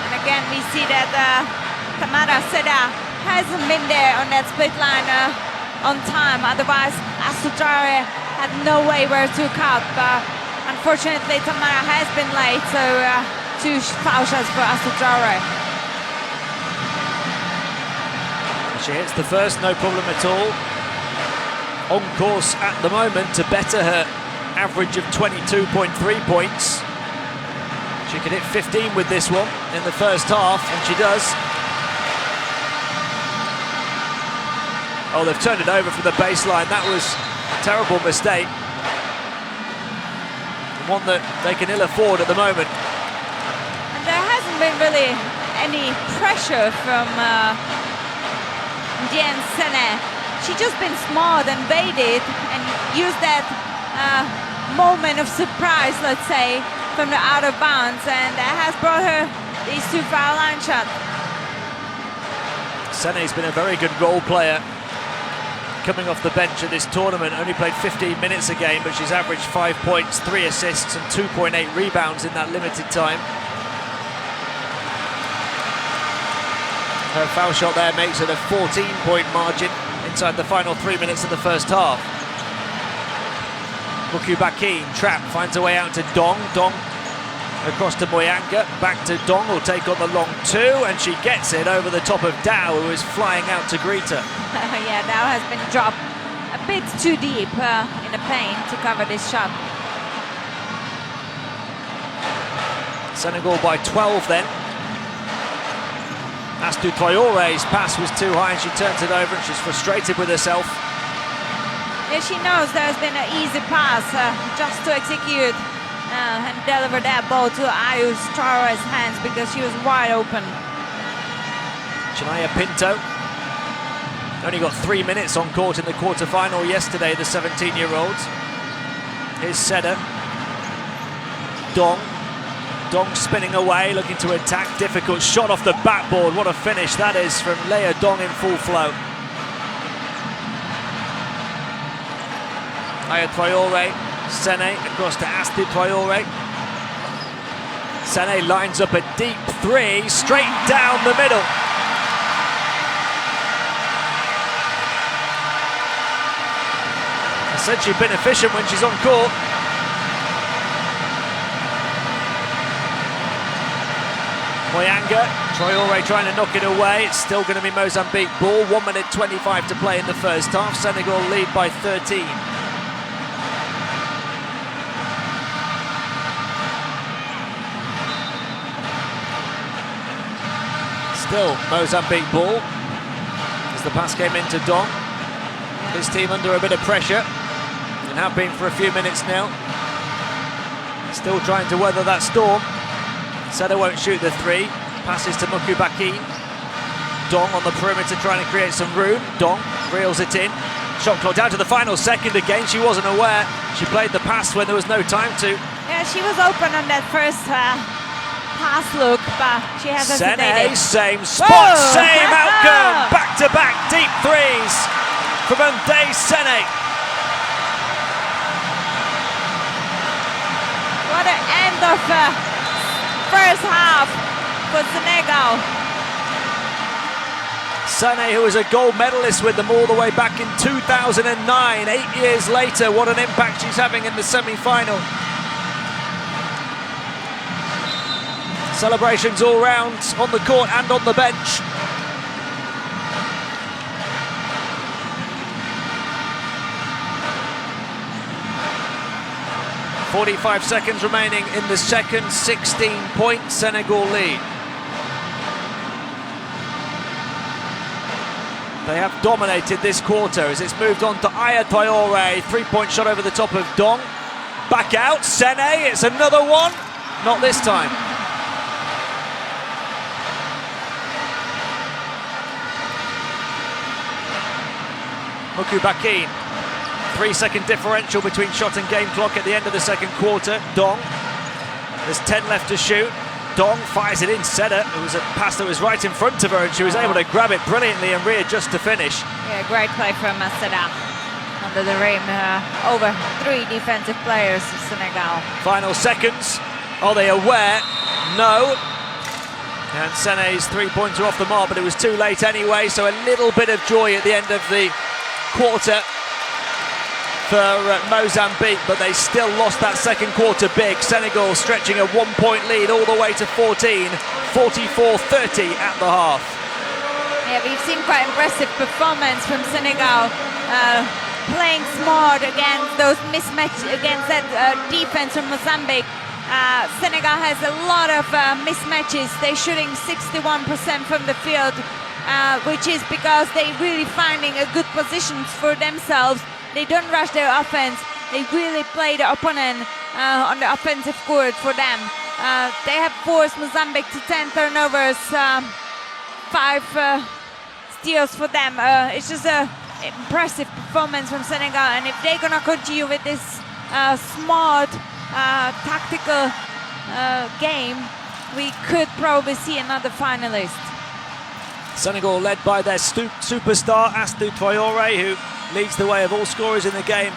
And see that Tamara Seda hasn't been there on that split line on time. Otherwise, Astudrare had no way where to cut. But unfortunately, Tamara has been late, so 2 foul shots for Astudrare. She hits the first, no problem at all. On course at the moment to better her average of 22.3 points. She could hit 15 with this one in the first half, and she does. Oh, they've turned it over from the baseline. That was a terrible mistake. One that they can ill afford at the moment. And there hasn't been really any pressure from Jen Sene. She's just been smart and baited and used that moment of surprise, let's say, from the out of bounds, and that has brought her these 2 foul line shots. Sene's been a very good role player coming off the bench at this tournament. Only played 15 minutes a game, but she's averaged 5 points, 3 assists and 2.8 rebounds in that limited time. Her foul shot there makes it a 14-point margin inside the final 3 minutes of the first half. Mukubakin, trap, finds a way out to Dong. Dong across to Moyanga, back to Dong, will take on the long 2, and she gets it over the top of Dow, who is flying out to greet her. Yeah, Dow has been dropped a bit too deep in the paint to cover this shot. Senegal by 12 then. Astou Traore's pass was too high and she turns it over, and she's frustrated with herself. Yeah, she knows there's been an easy pass just to execute and deliver that ball to Ayus Traore's hands because she was wide open. Shania Pinto only got 3 minutes on court in the quarter-final yesterday, the 17-year-olds. Here's Seda. Dong. Dong spinning away, looking to attack. Difficult shot off the backboard. What a finish that is from Leah Dong in full flow. Aya Traore, Sene across to Astou Traore. Sene lines up a deep 3, straight down the middle. I said she'd been efficient when she's on court. Moyanga, Traore trying to knock it away. It's still going to be Mozambique ball. 1 minute 25 to play in the first half. Senegal lead by 13. Still Mozambique ball as the pass came into Dong. His team under a bit of pressure and have been for a few minutes now. Still trying to weather that storm. Seda won't shoot the 3. Passes to Mukubakin. Dong on the perimeter trying to create some room. Dong reels it in. Shot clock down to the final second again. She wasn't aware. She played the pass when there was no time to. Yeah, she was open on that first pass look, but she has hesitated. Same spot, same outcome. Back-to-back deep 3s from Ndeye Sene. What an end of first half for Senegal. Sene, who was a gold medalist with them all the way back in 2009, 8 years later, what an impact she's having in the semi-final. Celebrations all round, on the court and on the bench. .45 seconds remaining in the second, 16-point Senegal lead. They have dominated this quarter as it's moved on to Aya Traore. 3-point shot over the top of Dong. Back out, Sene, it's another one. Not this time. Mukubakin. 3-second differential between shot and game clock at the end of the second quarter. Dong. There's 10 left to shoot. Dong fires it in. Seda, it was a pass that was right in front of her, and she was able to grab it brilliantly and readjust to finish. Yeah, great play from Seda under the rim. Over 3 defensive players of Senegal. Final seconds. Are they aware? No. And Sene's three-pointer off the mark, but it was too late anyway, so a little bit of joy at the end of the quarter for Mozambique, but they still lost that second quarter big. Senegal stretching a 1-point lead all the way to 14, 44-30 at the half. Yeah, we've seen quite impressive performance from Senegal, playing smart against those mismatches, against that defense from Mozambique. Senegal has a lot of mismatches. They're shooting 61% from the field, which is because they're really finding a good positions for themselves. They don't rush their offense. They really play the opponent on the offensive court for them. They have forced Mozambique to 10 turnovers, 5 steals for them. It's just an impressive performance from Senegal, and if they're gonna continue with this smart tactical game, we could probably see another finalist. Senegal led by their superstar Astou Traoré, who leads the way of all scorers in the game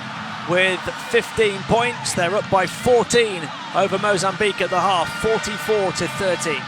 with 15 points. They're up by 14 over Mozambique at the half, 44-30.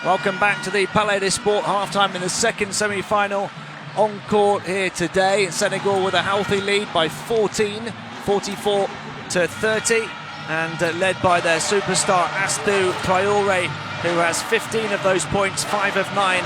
Welcome back to the Palais des Sports half-time in the second semi-final. On court here today, Senegal with a healthy lead by 14, 44 to 30, and led by their superstar Astou Traoré, who has 15 of those points, 5 of 9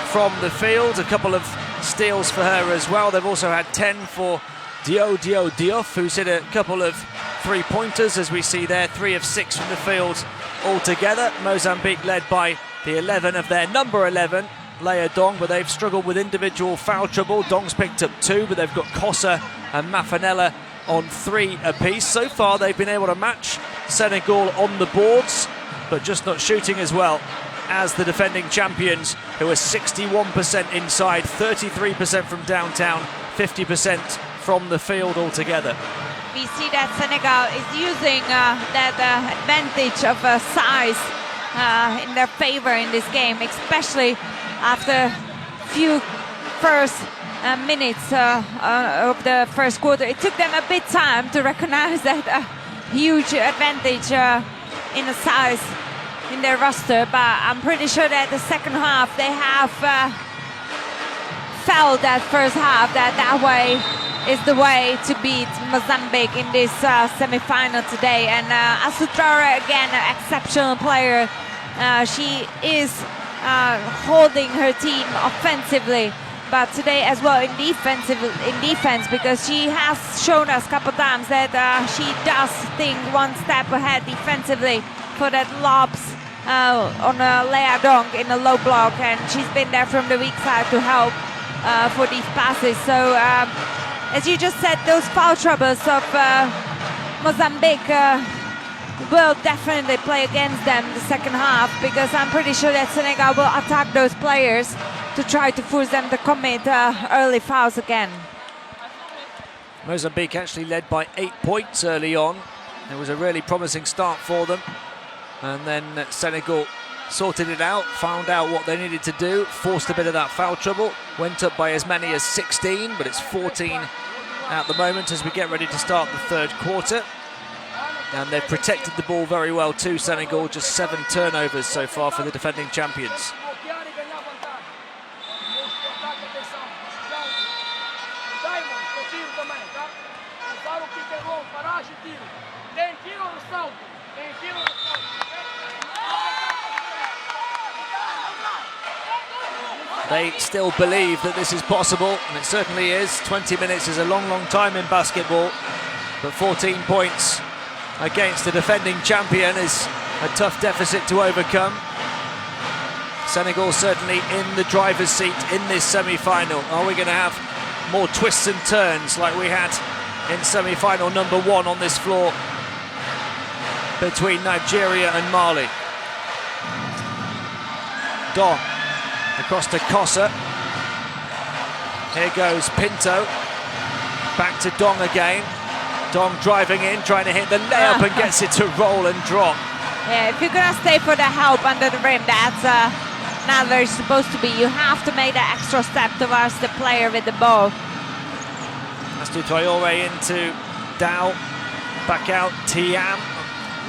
from the field. A couple of steals for her as well. They've also had 10 for Diouf, who's hit a couple of three-pointers, as we see there, 3 of 6 from the field altogether. Mozambique led by the 11 of their number 11, Leia Dong, but they've struggled with individual foul trouble. Dong's picked up 2, but they've got Kossa and Mafanella on 3 apiece. So far, they've been able to match Senegal on the boards, but just not shooting as well as the defending champions, who are 61% inside, 33% from downtown, 50% from the field altogether. We see that Senegal is using that advantage of size in their favor in this game, especially after few first minutes of the first quarter. It took them a bit time to recognize that huge advantage in the size in their roster, but I'm pretty sure that the second half they have felt that first half that way is the way to beat Mozambique in this semi-final today. And Astou Traoré, again, an exceptional player. She is holding her team offensively, but today as well in defense, because she has shown us a couple times that she does think one step ahead defensively for that lobs on Leia Dong in a low block, and she's been there from the weak side to help for these passes. So as you just said, those foul troubles of Mozambique will definitely play against them the second half, because I'm pretty sure that Senegal will attack those players to try to force them to commit early fouls again. Mozambique actually led by 8 points early on. It was a really promising start for them, and then Senegal sorted it out, found out what they needed to do, forced a bit of that foul trouble, went up by as many as 16, but it's 14 at the moment as we get ready to start the third quarter. And they've protected the ball very well too, Senegal. Just 7 turnovers so far for the defending champions. They still believe that this is possible, and it certainly is. 20 minutes is a long, long time in basketball, but 14 points against the defending champion is a tough deficit to overcome. Senegal certainly in the driver's seat in this semi-final. Are we going to have more twists and turns like we had in semi-final number 1 on this floor between Nigeria and Mali? Dong across to Kossa. Here goes Pinto. Back to Dong again. Dong driving in, trying to hit the layup and gets it to roll and drop. Yeah, if you're going to stay for the help under the rim, that's not where it's supposed to be. You have to make that extra step towards the player with the ball. Astou Traoré into Dow. Back out Tiam.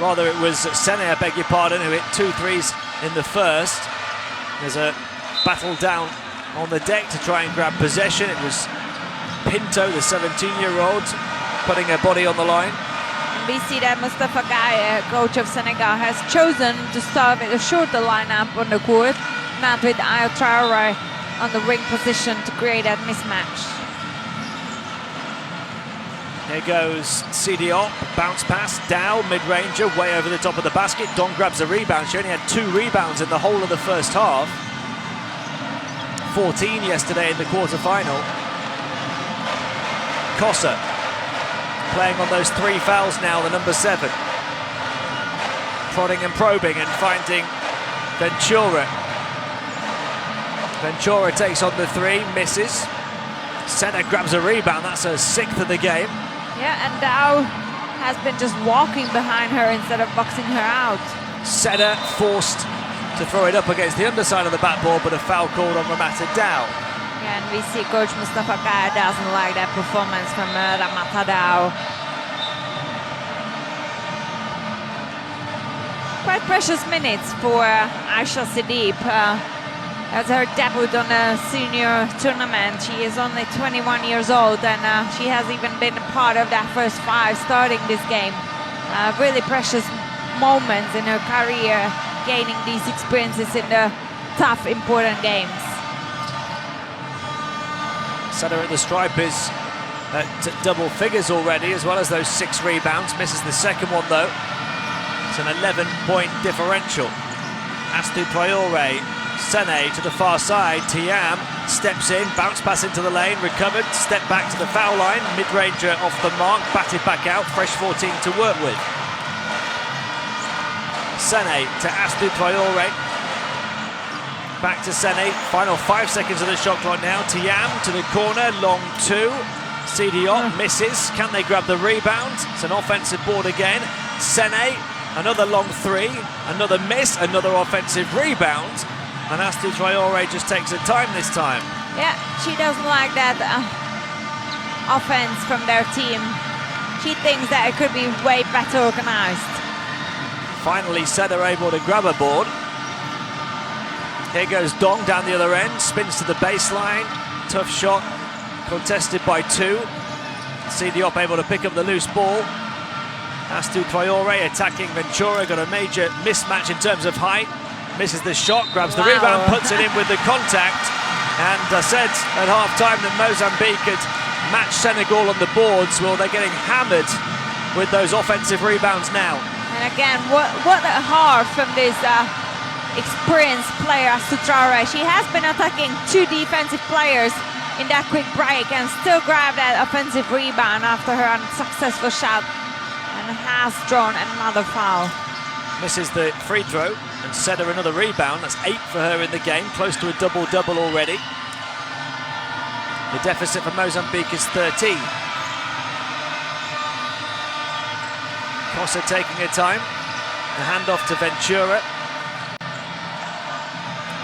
Rather, it was Sene, I beg your pardon, who hit 2 threes in the first. There's a battle down on the deck to try and grab possession. It was Pinto, the 17-year-old, putting her body on the line. We see that Mustafa Gaye, coach of Senegal, has chosen to start with a shorter lineup on the court, not with Astou Traoré on the wing position to create that mismatch. Here goes Sidiop, bounce pass, Dow, mid-ranger, way over the top of the basket. Dong grabs a rebound. She only had 2 rebounds in the whole of the first half. 14 yesterday in the quarter-final. Kossa playing on those 3 fouls now, the number 7. Prodding and probing and finding Ventura. Ventura takes on the 3, misses. Sene grabs a rebound, that's her 6th of the game. Yeah, and Dow has been just walking behind her instead of boxing her out. Sene forced to throw it up against the underside of the backboard, but a foul called on Ramata Dow. Yeah, and we see Coach Mustafa Gaye doesn't like that performance from Ramata Dow. quite precious minutes for Aisha Siddiq. As her debut on a senior tournament. She is only 21 years old, and she has even been part of that first five starting this game. Really precious moments in her career, gaining these experiences in the tough, important games. Setter at the stripe is at double figures already, as well as those 6 rebounds. Misses the second one though. It's an 11-point differential. Astu Traore, Sene to the far side. Tiam steps in, bounce pass into the lane, recovered, step back to the foul line. Mid-ranger off the mark, batted back out. Fresh 14 to work with. Sene to Astu Traore. Back to Sene. Final 5 seconds of the shot clock now. Tiam to the corner, long 2. Sidiot misses. Can they grab the rebound? It's an offensive board again. Sene, another long 3, another miss, another offensive rebound. And Astu Traore just takes her time this time. Yeah, she doesn't like that offense from their team. She thinks that it could be way better organized. Finally, Setter able to grab a board. Here goes Dong down the other end, spins to the baseline. Tough shot, contested by 2. Sidiop able to pick up the loose ball. Astu Traore attacking Ventura, got a major mismatch in terms of height. Misses the shot, grabs the rebound, puts it in with the contact. And I said at half-time that Mozambique had matched Senegal on the boards. Well, they're getting hammered with those offensive rebounds now. And again, what a heart from this experienced player, Astu Traore. She has been attacking 2 defensive players in that quick break and still grabbed that offensive rebound after her unsuccessful shot and has drawn another foul. Misses the free throw and set her another rebound. That's 8 for her in the game, close to a double-double already. The deficit for Mozambique is 13. Cossa taking her time. The handoff to Ventura.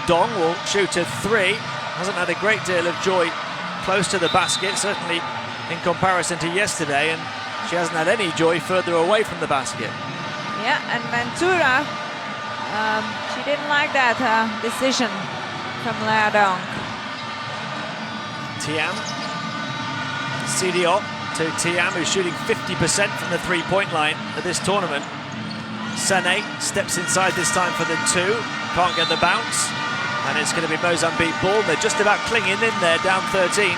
Dong will shoot a 3. Hasn't had a great deal of joy close to the basket, certainly in comparison to yesterday, and she hasn't had any joy further away from the basket. Yeah, and Ventura, she didn't like that decision from Lea Dong. Tiam. Sidiot to Tiam, who's shooting 50% from the 3-point line at this tournament. Sene steps inside this time for the 2. Can't get the bounce. And it's going to be Mozambique ball. They're just about clinging in there, down 13.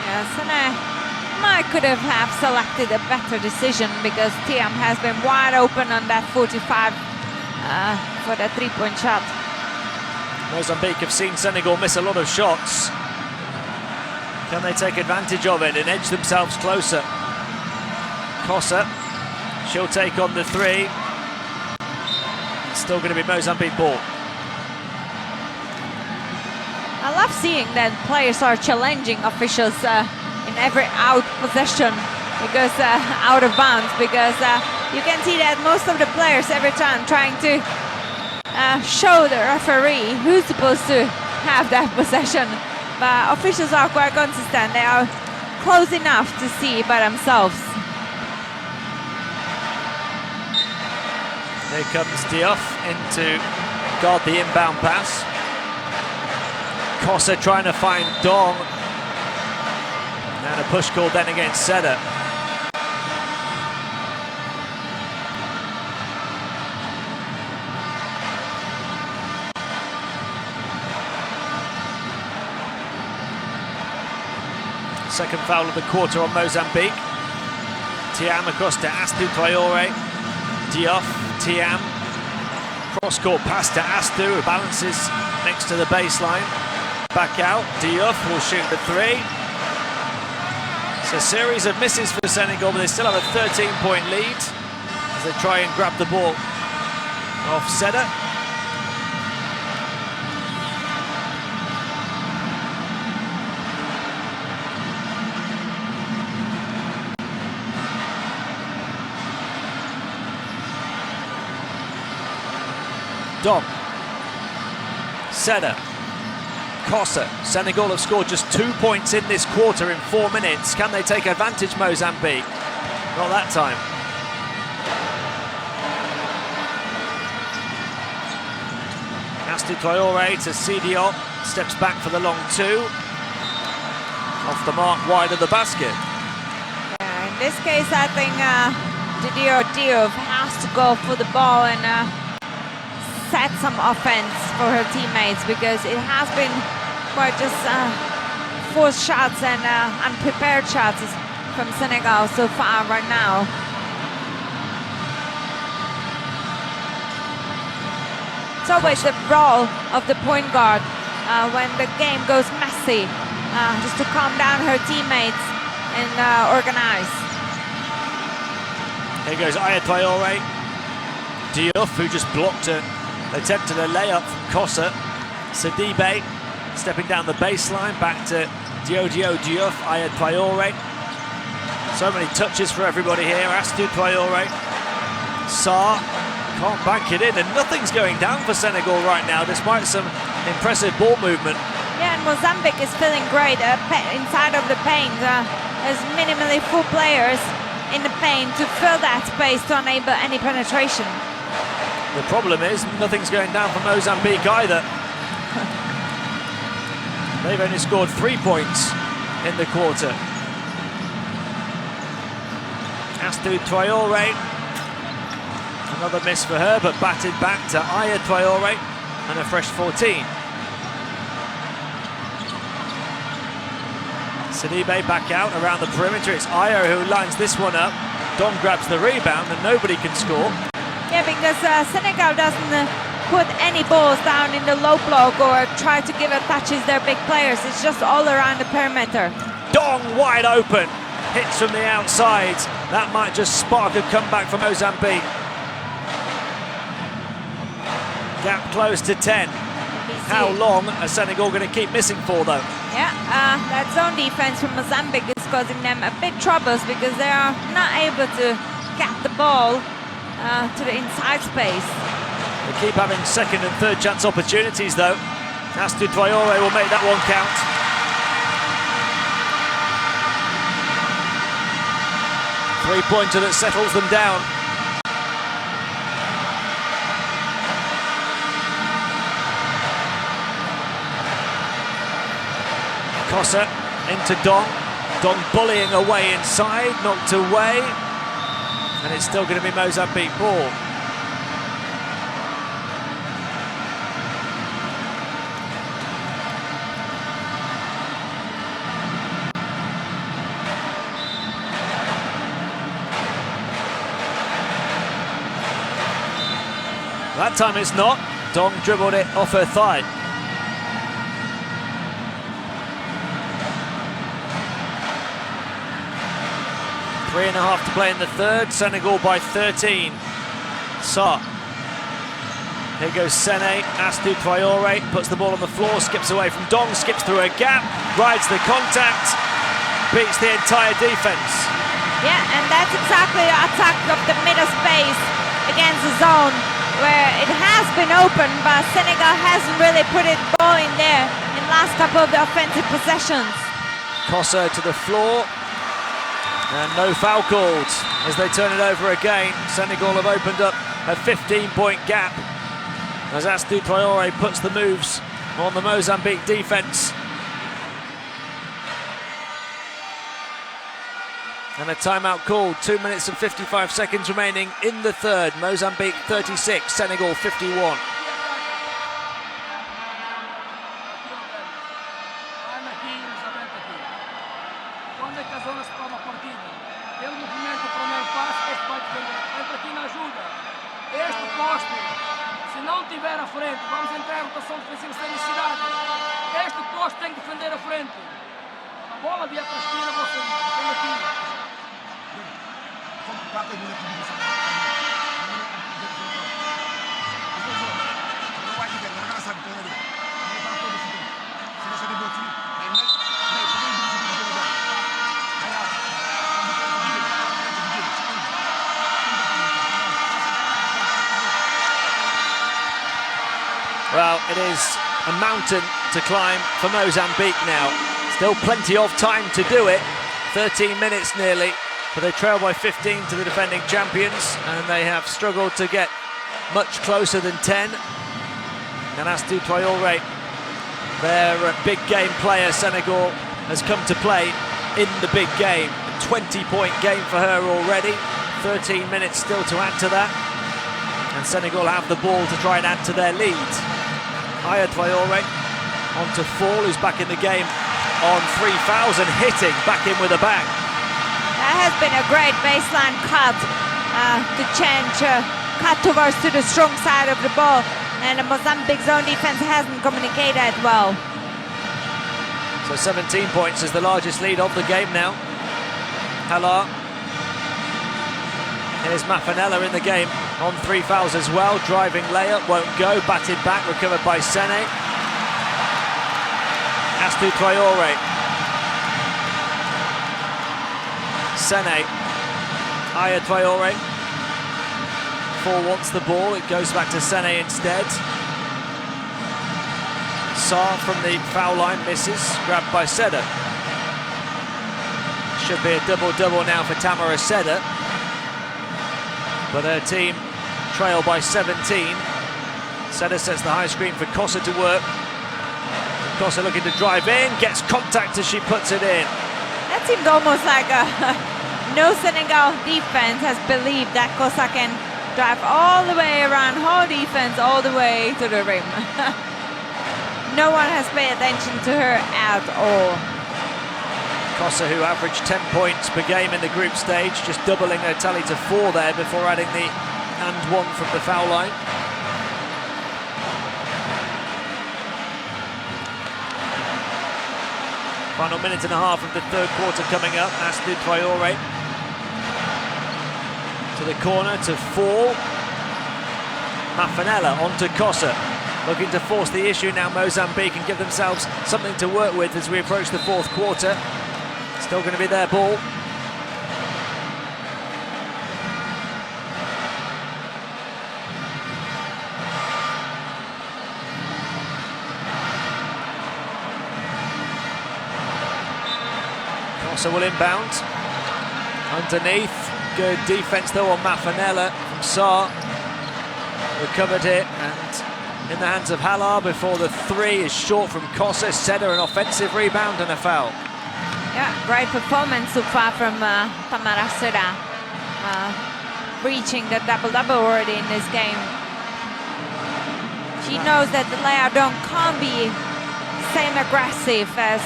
Yeah, Sene could have selected a better decision because Tiam has been wide open on that 45 for the 3-point shot. Mozambique have seen Senegal miss a lot of shots. Can they take advantage of it and edge themselves closer? Cossa, she'll take on the 3. It's still going to be Mozambique ball. I love seeing that players are challenging officials in every out possession because out of bounds, because you can see that most of the players every time trying to show the referee who's supposed to have that possession, but officials are quite consistent. They are close enough to see by themselves. Here comes Diouf in to guard the inbound pass. Cossa trying to find Dong. And a push call then against Setter. Second foul of the quarter on Mozambique. Tiam across to Astu Traore. Diouf, Tiam. Cross-court pass to Astu, who balances next to the baseline. Back out, Diouf will shoot the 3. It's a series of misses for Senegal, but they still have a 13-point lead as they try and grab the ball off Setter. Dom. Setter. Cossa. Senegal have scored just 2 points in this quarter in 4 minutes. Can they take advantage, Mozambique? Not that time. Astou Traoré to Sidiou, steps back for the long two. Off the mark, wide of the basket. Yeah, in this case, I think Didier Diouf has to go for the ball and set some offense for her teammates, because it has been quite just forced shots and unprepared shots from Senegal so far right now. It's always the role of the point guard when the game goes messy, just to calm down her teammates and organize. Here goes Aya Traoré. Diouf, who just blocked an attempted a layup from Kossa. Sidibe stepping down the baseline, back to Diodio Diouf, Aya Traoré. So many touches for everybody here. Astou Traoré. Sarr can't bank it in, and nothing's going down for Senegal right now, despite some impressive ball movement. Yeah, and Mozambique is feeling great inside of the paint. There's minimally full players in the paint to fill that space to enable any penetration. The problem is nothing's going down for Mozambique either. They've only scored 3 points in the quarter. Astou Traoré, another miss for her, but batted back to Aya Traoré and a fresh 14. Sidibe back out around the perimeter. It's Aya who lines this one up. Don grabs the rebound and nobody can score. Yeah, because Senegal doesn't put any balls down in the low block or try to give touches their big players. It's just all around the perimeter. Dong wide open. Hits from the outside. That might just spark a comeback for Mozambique. Gap close to 10. How long are Senegal going to keep missing for, though? Yeah, that zone defense from Mozambique is causing them a bit troubles, because they are not able to get the ball to the inside space. They keep having second and third chance opportunities, though. Astou Traoré will make that one count. Three-pointer that settles them down. Kossa into Dong. Dong bullying away inside, knocked away. And it's still going to be Mozambique ball. That time it's not. Dong dribbled it off her thigh. Three and a half to play in the third. Senegal by 13. Sarr. Here goes Sene. Astou Traoré puts the ball on the floor, skips away from Dong, skips through a gap, rides the contact, beats the entire defense. Yeah, and that's exactly the attack of the middle space against the zone, where it has been open, but Senegal hasn't really put it ball in there in the last couple of the offensive possessions. Kossa to the floor. And no foul called as they turn it over again. Senegal have opened up a 15-point gap as Astou Traoré puts the moves on the Mozambique defense. And a timeout called. 2 minutes and 55 seconds remaining in the third. Mozambique 36, Senegal 51. Well, it is a mountain to climb for Mozambique now. Still plenty of time to do it. 13 minutes nearly, but they trail by 15 to the defending champions, and they have struggled to get much closer than 10. And Astou Traoré, their big game player, Senegal, has come to play in the big game. A 20-point game for her already. 13 minutes still to add to that. And Senegal have the ball to try and add to their lead. Aya Traoré on to Fall, who's back in the game on 3 fouls and hitting back in with a bang. That has been a great baseline cut to change, cut towards to the strong side of the ball. And the Mozambique zone defense hasn't communicated well. So 17 points is the largest lead of the game now. Halar. Here's Mafanella in the game on 3 fouls as well. Driving layup, won't go. Batted back, recovered by Sene. Astou Traoré. Sene. Aya Traoré. Fall wants the ball, it goes back to Sene instead. Sarr from the foul line misses, grabbed by Seda. Should be a double-double now for Tamara Seda. But her team trail by 17. Seda sets the high screen for Kossa to work. Kossa looking to drive in, gets contact as she puts it in. That seemed almost like no Senegal defense has believed that Kossa can drive all the way around whole defense all the way to the rim. No one has paid attention to her at all. Kossa, who averaged 10 points per game in the group stage, just doubling her tally to 4 there before adding the and 1 from the foul line. Final minute and a half of the third quarter coming up. Astou Traoré to the corner to Fall. Mafanella onto Kossa, looking to force the issue now, Mozambique, and give themselves something to work with as we approach the fourth quarter. Still going to be their ball. Kossa will inbound. Underneath. Good defense though on Mafanella from Sarr. Recovered it and in the hands of Halar before the 3 is short from Kossa. Seda an offensive rebound and a foul. Yeah, great performance so far from Tamara Seda. Reaching the double-double already in this game. She knows that the Leia Dong can't be same aggressive as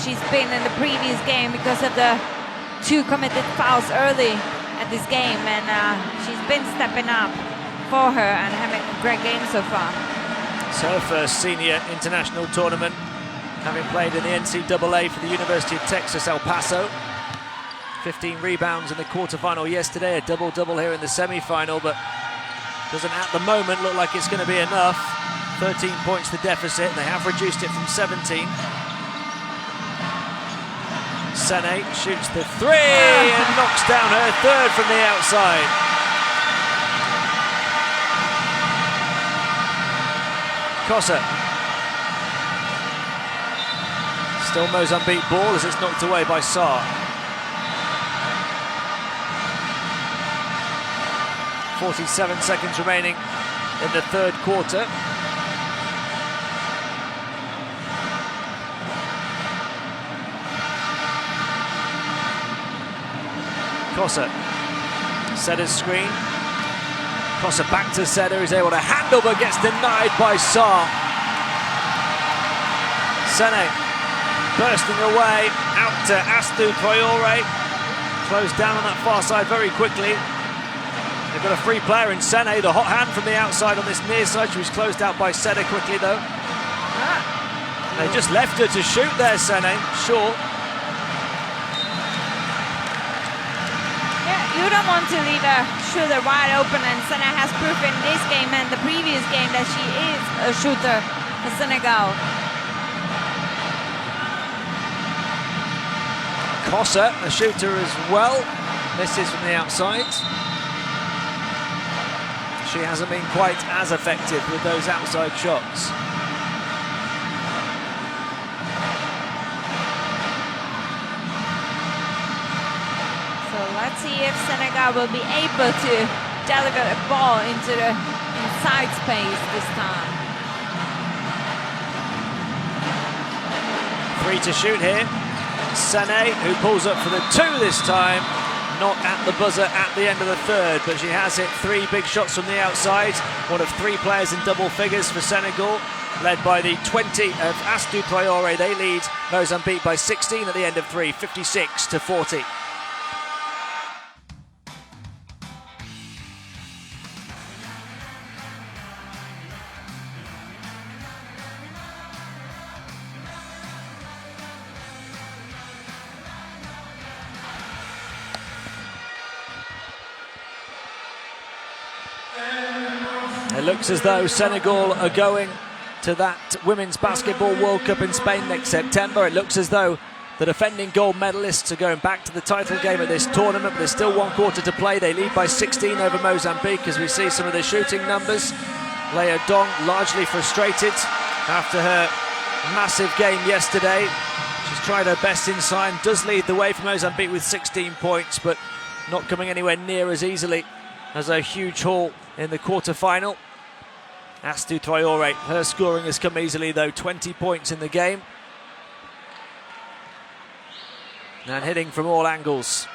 she's been in the previous game because of the 2 committed fouls early at this game, and she's been stepping up for her and having a great game so far. It's her first senior international tournament, having played in the NCAA for the University of Texas, El Paso. 15 rebounds in the quarterfinal yesterday, a double-double here in the semi-final, but doesn't at the moment look like it's going to be enough. 13 points the deficit, they have reduced it from 17. Sene shoots the 3 and knocks down her 3rd from the outside. Kossa. Still Mozambique ball as it's knocked away by Sarr. 47 seconds remaining in the third quarter. Kossa. Seda's screen. Kossa back to Seda, who's able to handle but gets denied by Sarr. Sene bursting away out to Astou Traoré. Closed down on that far side very quickly. They've got a free player in Sene, the hot hand from the outside on this near side. She was closed out by Seda quickly though. They just left her to shoot there, Sene, short. You don't want to leave a shooter wide open, and Sene has proven in this game and the previous game that she is a shooter for Senegal. Kossa, a shooter as well, misses from the outside. She hasn't been quite as effective with those outside shots. Let's see if Senegal will be able to deliver a ball into the inside space this time. 3 to shoot here. Sene, who pulls up for the 2 this time. Not at the buzzer at the end of the third, but she has hit 3 big shots from the outside. One of 3 players in double figures for Senegal, led by the 20 of Astou Traoré. They lead Mozambique by 16 at the end of 3, 56-40. It looks as though Senegal are going to that Women's Basketball World Cup in Spain next September. It looks as though the defending gold medalists are going back to the title game at this tournament, but there's still 1 quarter to play. They lead by 16 over Mozambique as we see some of the shooting numbers. Leah Dong largely frustrated after her massive game yesterday. She's tried her best inside, does lead the way for Mozambique with 16 points, but not coming anywhere near as easily as a huge haul in the quarter-final. Astou Traoré, her scoring has come easily though, 20 points in the game. And hitting from all angles.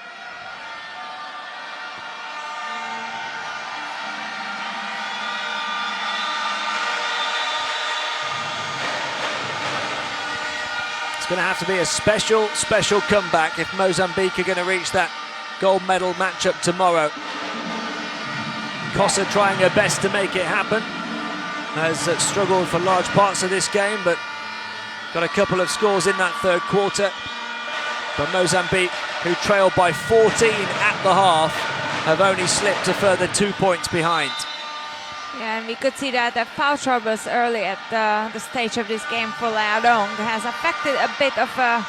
It's going to have to be a special comeback if Mozambique are going to reach that gold medal matchup tomorrow. Kossa trying her best to make it happen. Has struggled for large parts of this game, but got a couple of scores in that third quarter. But Mozambique, who trailed by 14 at the half, have only slipped a further 2 points behind. Yeah, and we could see that the foul troubles early at the stage of this game for Leah Dong has affected a bit of her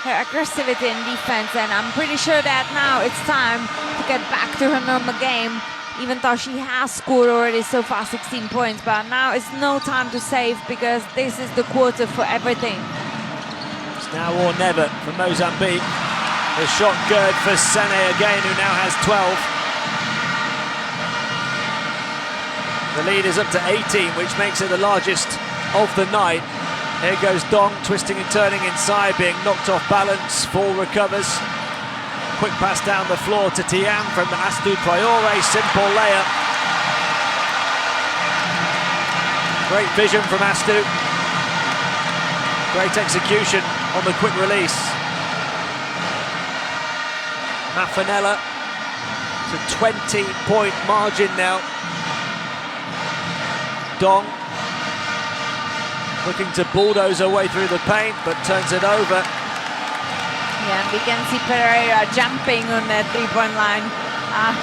aggressivity in defense, and I'm pretty sure that now it's time to get back to her normal game, even though she has scored already so far 16 points. But now it's no time to save, because this is the quarter for everything. It's now or never for Mozambique. The shot good for Sene again, who now has 12. The lead is up to 18, which makes it the largest of the night. Here goes Dong, twisting and turning inside, being knocked off balance. Ball recovers. Quick pass down the floor to Tiam from Astou Traoré. Simple layup. Great vision from Astou. Great execution on the quick release. Mafanella to 20-point margin now. Dong looking to bulldoze her way through the paint, but turns it over. Yeah, and we can see Pereira jumping on the three-point line,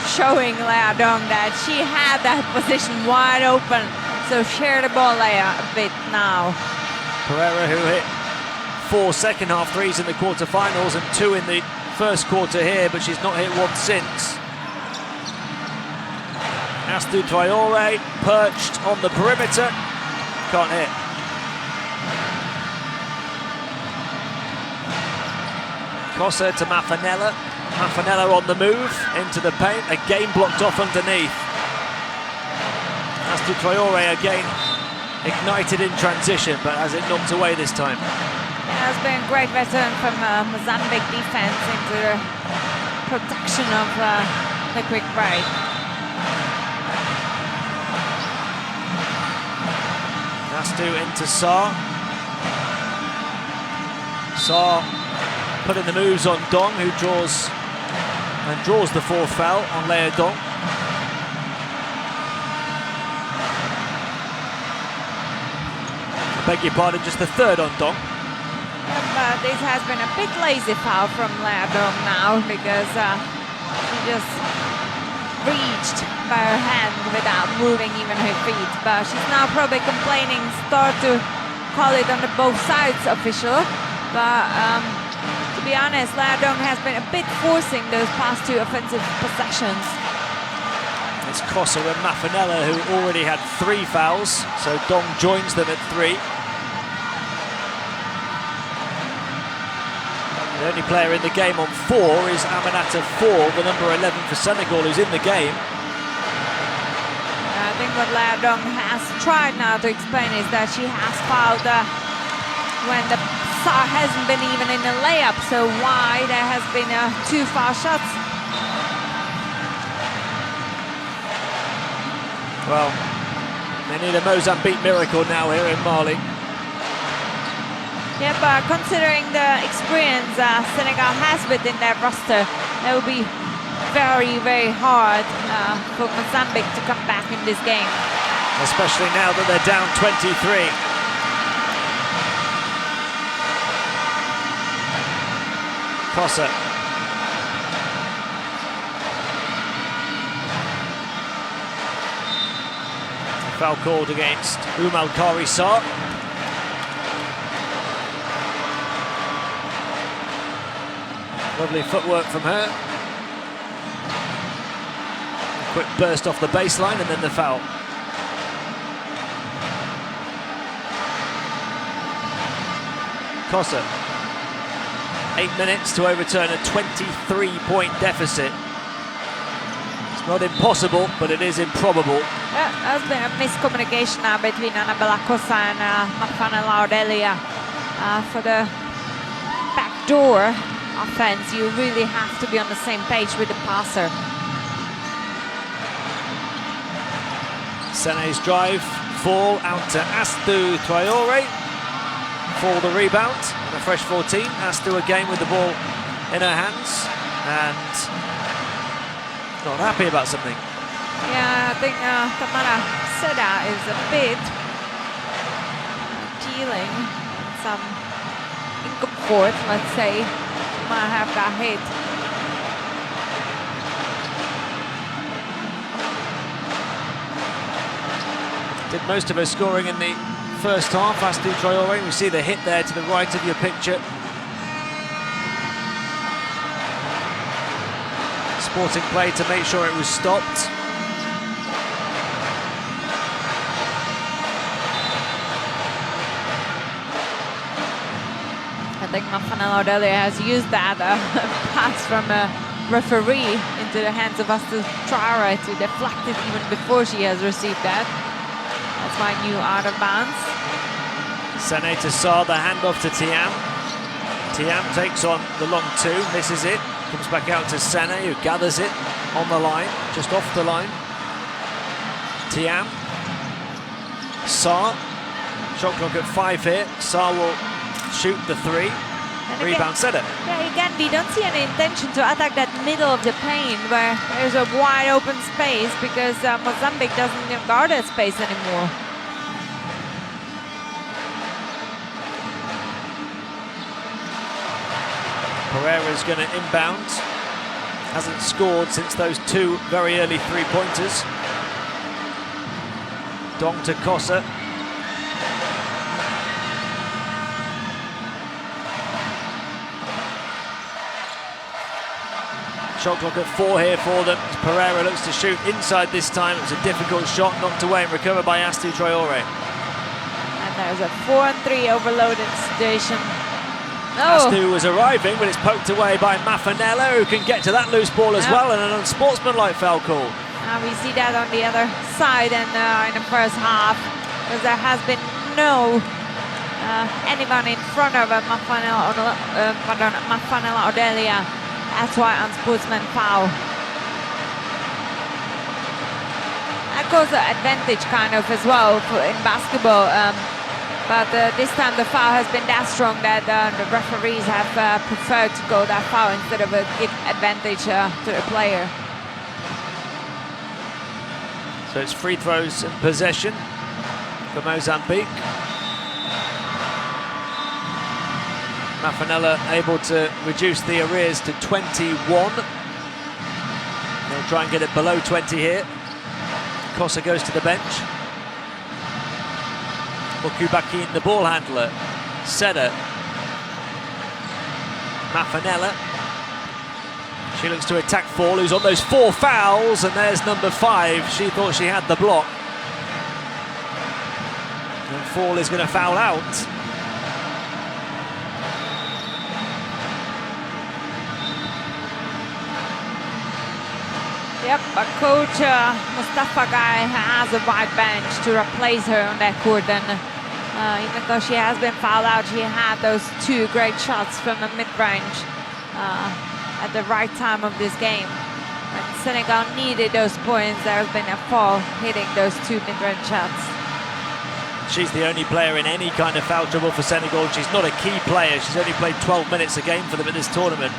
showing Leah Dong that she had that position wide open. So share the ball, Leah, a bit now. Pereira, who hit 4 second-half threes in the quarterfinals and 2 in the first quarter here, but she's not hit one since. Astou Traoré perched on the perimeter, can't hit. Kossa to Mafanella. Mafanella on the move into the paint, again blocked off underneath. Astou Traoré again ignited in transition, but has it knocked away this time. Yeah, it's been a great return from Mozambique defense into the protection of the quick break. Astou into Sarr. Sarr putting the moves on Dong, who draws the fourth foul on Leah Dong. I beg your pardon, just the third on Dong. But this has been a bit lazy foul from Leah Dong now, because she just reached by her hand without moving even her feet. But she's now probably complaining, start to call it on the both sides official. But to be honest, Leah Dong has been a bit forcing those past 2 offensive possessions. It's Kossa and Mafanella who already had 3 fouls, so Dong joins them at 3. The only player in the game on 4 is Aminata Fall, the number 11 for Senegal, who's in the game. I think what Leah Dong has tried now to explain is that she has fouled when the Sarr hasn't been even in a layup, so why there has been 2 foul shots? Well, they need a Mozambique miracle now here in Mali. Yeah, but considering the experience Senegal has within their roster, it will be very, very hard for Mozambique to come back in this game. Especially now that they're down 23. Kosa. Foul called against Kari Sarr. Lovely footwork from her. Quick burst off the baseline and then the foul. Kosa. 8 minutes to overturn a 23-point deficit. It's not impossible, but it is improbable. Yeah, there's been a miscommunication now between Annabella Kosa and Mafana Laudelia. For the backdoor offense, you really have to be on the same page with the passer. Sene's drive, fall out to Astou Traoré for the rebound. And a fresh 14. Astou again with the ball in her hands and not happy about something. Yeah, I think Tamara Seda is a bit dealing some inconfort, let's say. Might have got hit. Did most of her scoring in the first half, Astou Traoré. We see the hit there to the right of your picture. Sporting play to make sure it was stopped. I think Mafana Laudelia has used that pass from a referee into the hands of Astou Traoré to deflect it even before she has received that. That's my new out of bounds. Sene to Sarr, the handoff to Thiam. Thiam takes on the long 2, misses it. Comes back out to Sene, who gathers it on the line, just off the line. Thiam. Sarr. Shot clock at 5 here. Sarr will shoot the 3. Rebound Sene. Yeah, again, we don't see any intention to attack that middle of the paint where there's a wide open space because Mozambique doesn't even guard that space anymore. Pereira's going to inbound. Hasn't scored since those 2 very early 3-pointers. Dong to Kosa. Shot clock at 4 here for them. Pereira looks to shoot inside this time. It was a difficult shot, knocked away and recovered by Astou Traoré. And there's a 4-on-3 overloaded situation. Astou was arriving, but it's poked away by Mafanella, who can get to that loose ball as well, and an unsportsmanlike foul call. We see that on the other side and in the first half, because there has been no anyone in front of Mafanella Odelia. That's why unsportsman foul. That goes the advantage kind of as well in basketball. But this time the foul has been that strong that the referees have preferred to go that foul instead of give advantage to the player. So it's free throws and possession for Mozambique. Mafanella able to reduce the arrears to 21. They'll try and get it below 20 here. Kosa goes to the bench. Mukubaki, the ball handler. Seda. Mafanella. She looks to attack Fall, who's on those 4 fouls, and there's number 5. She thought she had the block. And Fall is going to foul out. Yep, but Coach Mustafa Guy has a wide bench to replace her on that court, and Even though she has been fouled out, she had those 2 great shots from the mid-range at the right time of this game. When Senegal needed those points, there has been a fall hitting those 2 mid-range shots. She's the only player in any kind of foul trouble for Senegal. She's not a key player. She's only played 12 minutes a game for them at this tournament.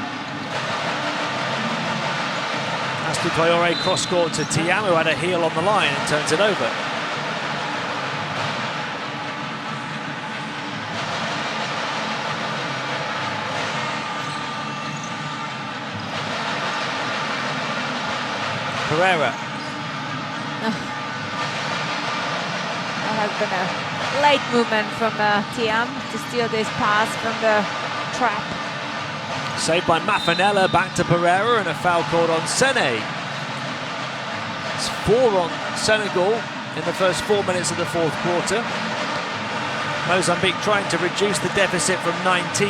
Astou Traoré cross-court to Thiam, who had a heel on the line and turns it over. Pereira. That has been a late movement from Thiam to steal this pass from the trap. Saved by Mafanella, back to Pereira, and a foul called on Sene. It's 4 on Senegal in the first 4 minutes of the 4th quarter. Mozambique trying to reduce the deficit from 19.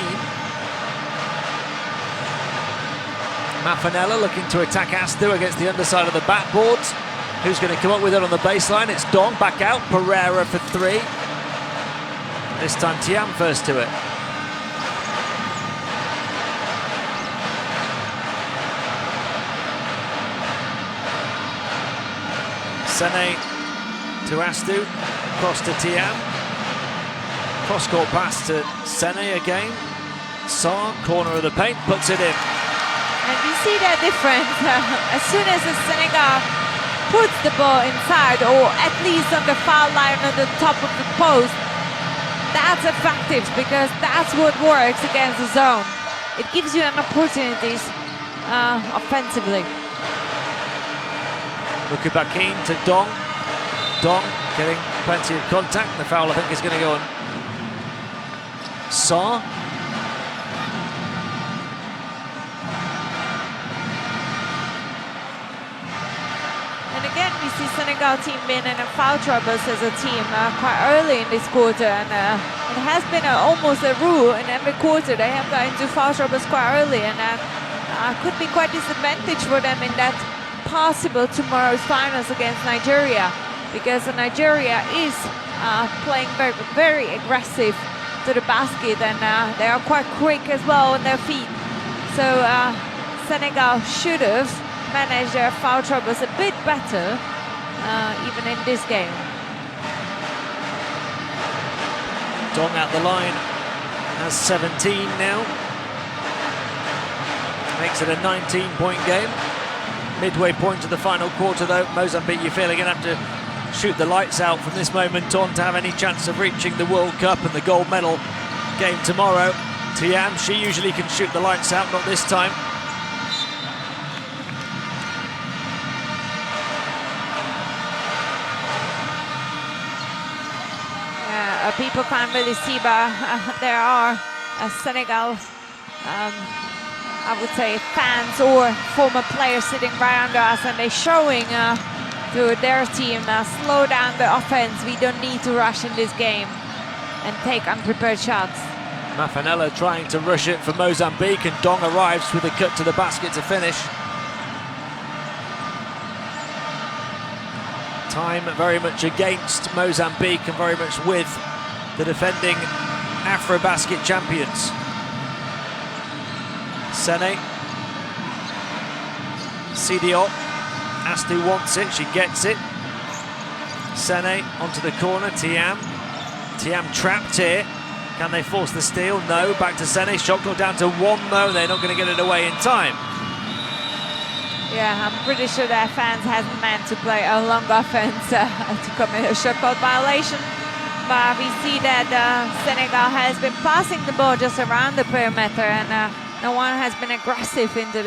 Mafanella looking to attack Astou against the underside of the backboard. Who's going to come up with it on the baseline? It's Dong, back out. Pereira for 3. This time Thiam first to it. Sene to Astou, cross to Thiam. Cross-court pass to Sene again. Sarr, corner of the paint, puts it in. And you see that difference. As soon as the Senegal puts the ball inside, or at least on the foul line on the top of the post, that's effective because that's what works against the zone. It gives you an opportunities offensively. Mukubakin to Dong. Dong getting plenty of contact. The foul, I think, is going to go on Sarr. And again, we see Senegal team being in a foul troubles as a team quite early in this quarter, and it has been almost a rule in every quarter. They have got into foul troubles quite early, and could be quite disadvantage for them in that possible tomorrow's finals against Nigeria, because Nigeria is playing very, very aggressive to the basket, and they are quite quick as well on their feet. So Senegal should have managed their foul troubles a bit better, even in this game. Dong at the line has 17 now. Makes it a 19-point game. Midway point of the final quarter, though. Mozambique, you feel, are going to have to shoot the lights out from this moment on to have any chance of reaching the World Cup and the gold medal game tomorrow. Thiam, she usually can shoot the lights out, not this time. People can't really see, but there are Senegal, I would say, fans or former players sitting right under us, and they're showing to their team, slow down the offense. We don't need to rush in this game and take unprepared shots. Mafanella trying to rush it for Mozambique, and Dong arrives with a cut to the basket to finish. Time very much against Mozambique and very much with the defending AfroBasket champions. Sene. Sidiot. Astou wants it, she gets it. Sene onto the corner, Thiam. Thiam trapped here. Can they force the steal? No, back to Sene. Shot clock down to 1 though, they're not going to get it away in time. Yeah, I'm pretty sure their fans hasn't meant to play a long offense to commit a shot clock violation. But we see that Senegal has been passing the ball just around the perimeter, and no one has been aggressive into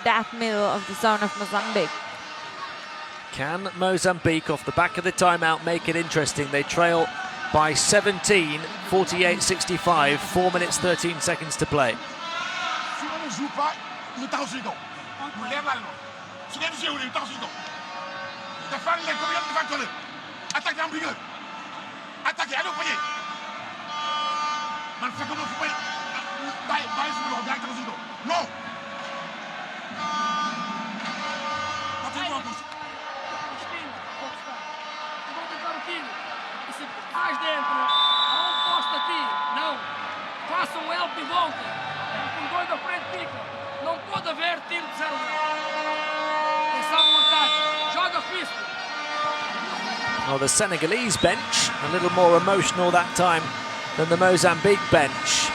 that middle of the zone of Mozambique. Can Mozambique, off the back of the timeout, make it interesting? They trail by 17, 48-65, 4 minutes, 13 seconds to play. Attaquez, allez au poignet. Man, c'est comment vous pouvez. Bye, sur le regard, non. Attends-moi, attention. Vou tentar aquilo. E se faz dentro. Façam help e voltem. Com dois da frente fica. Não pode haver tiro de 0 Atenção no ataque. Joga físico. Well, the Senegalese bench, a little more emotional that time than the Mozambique bench.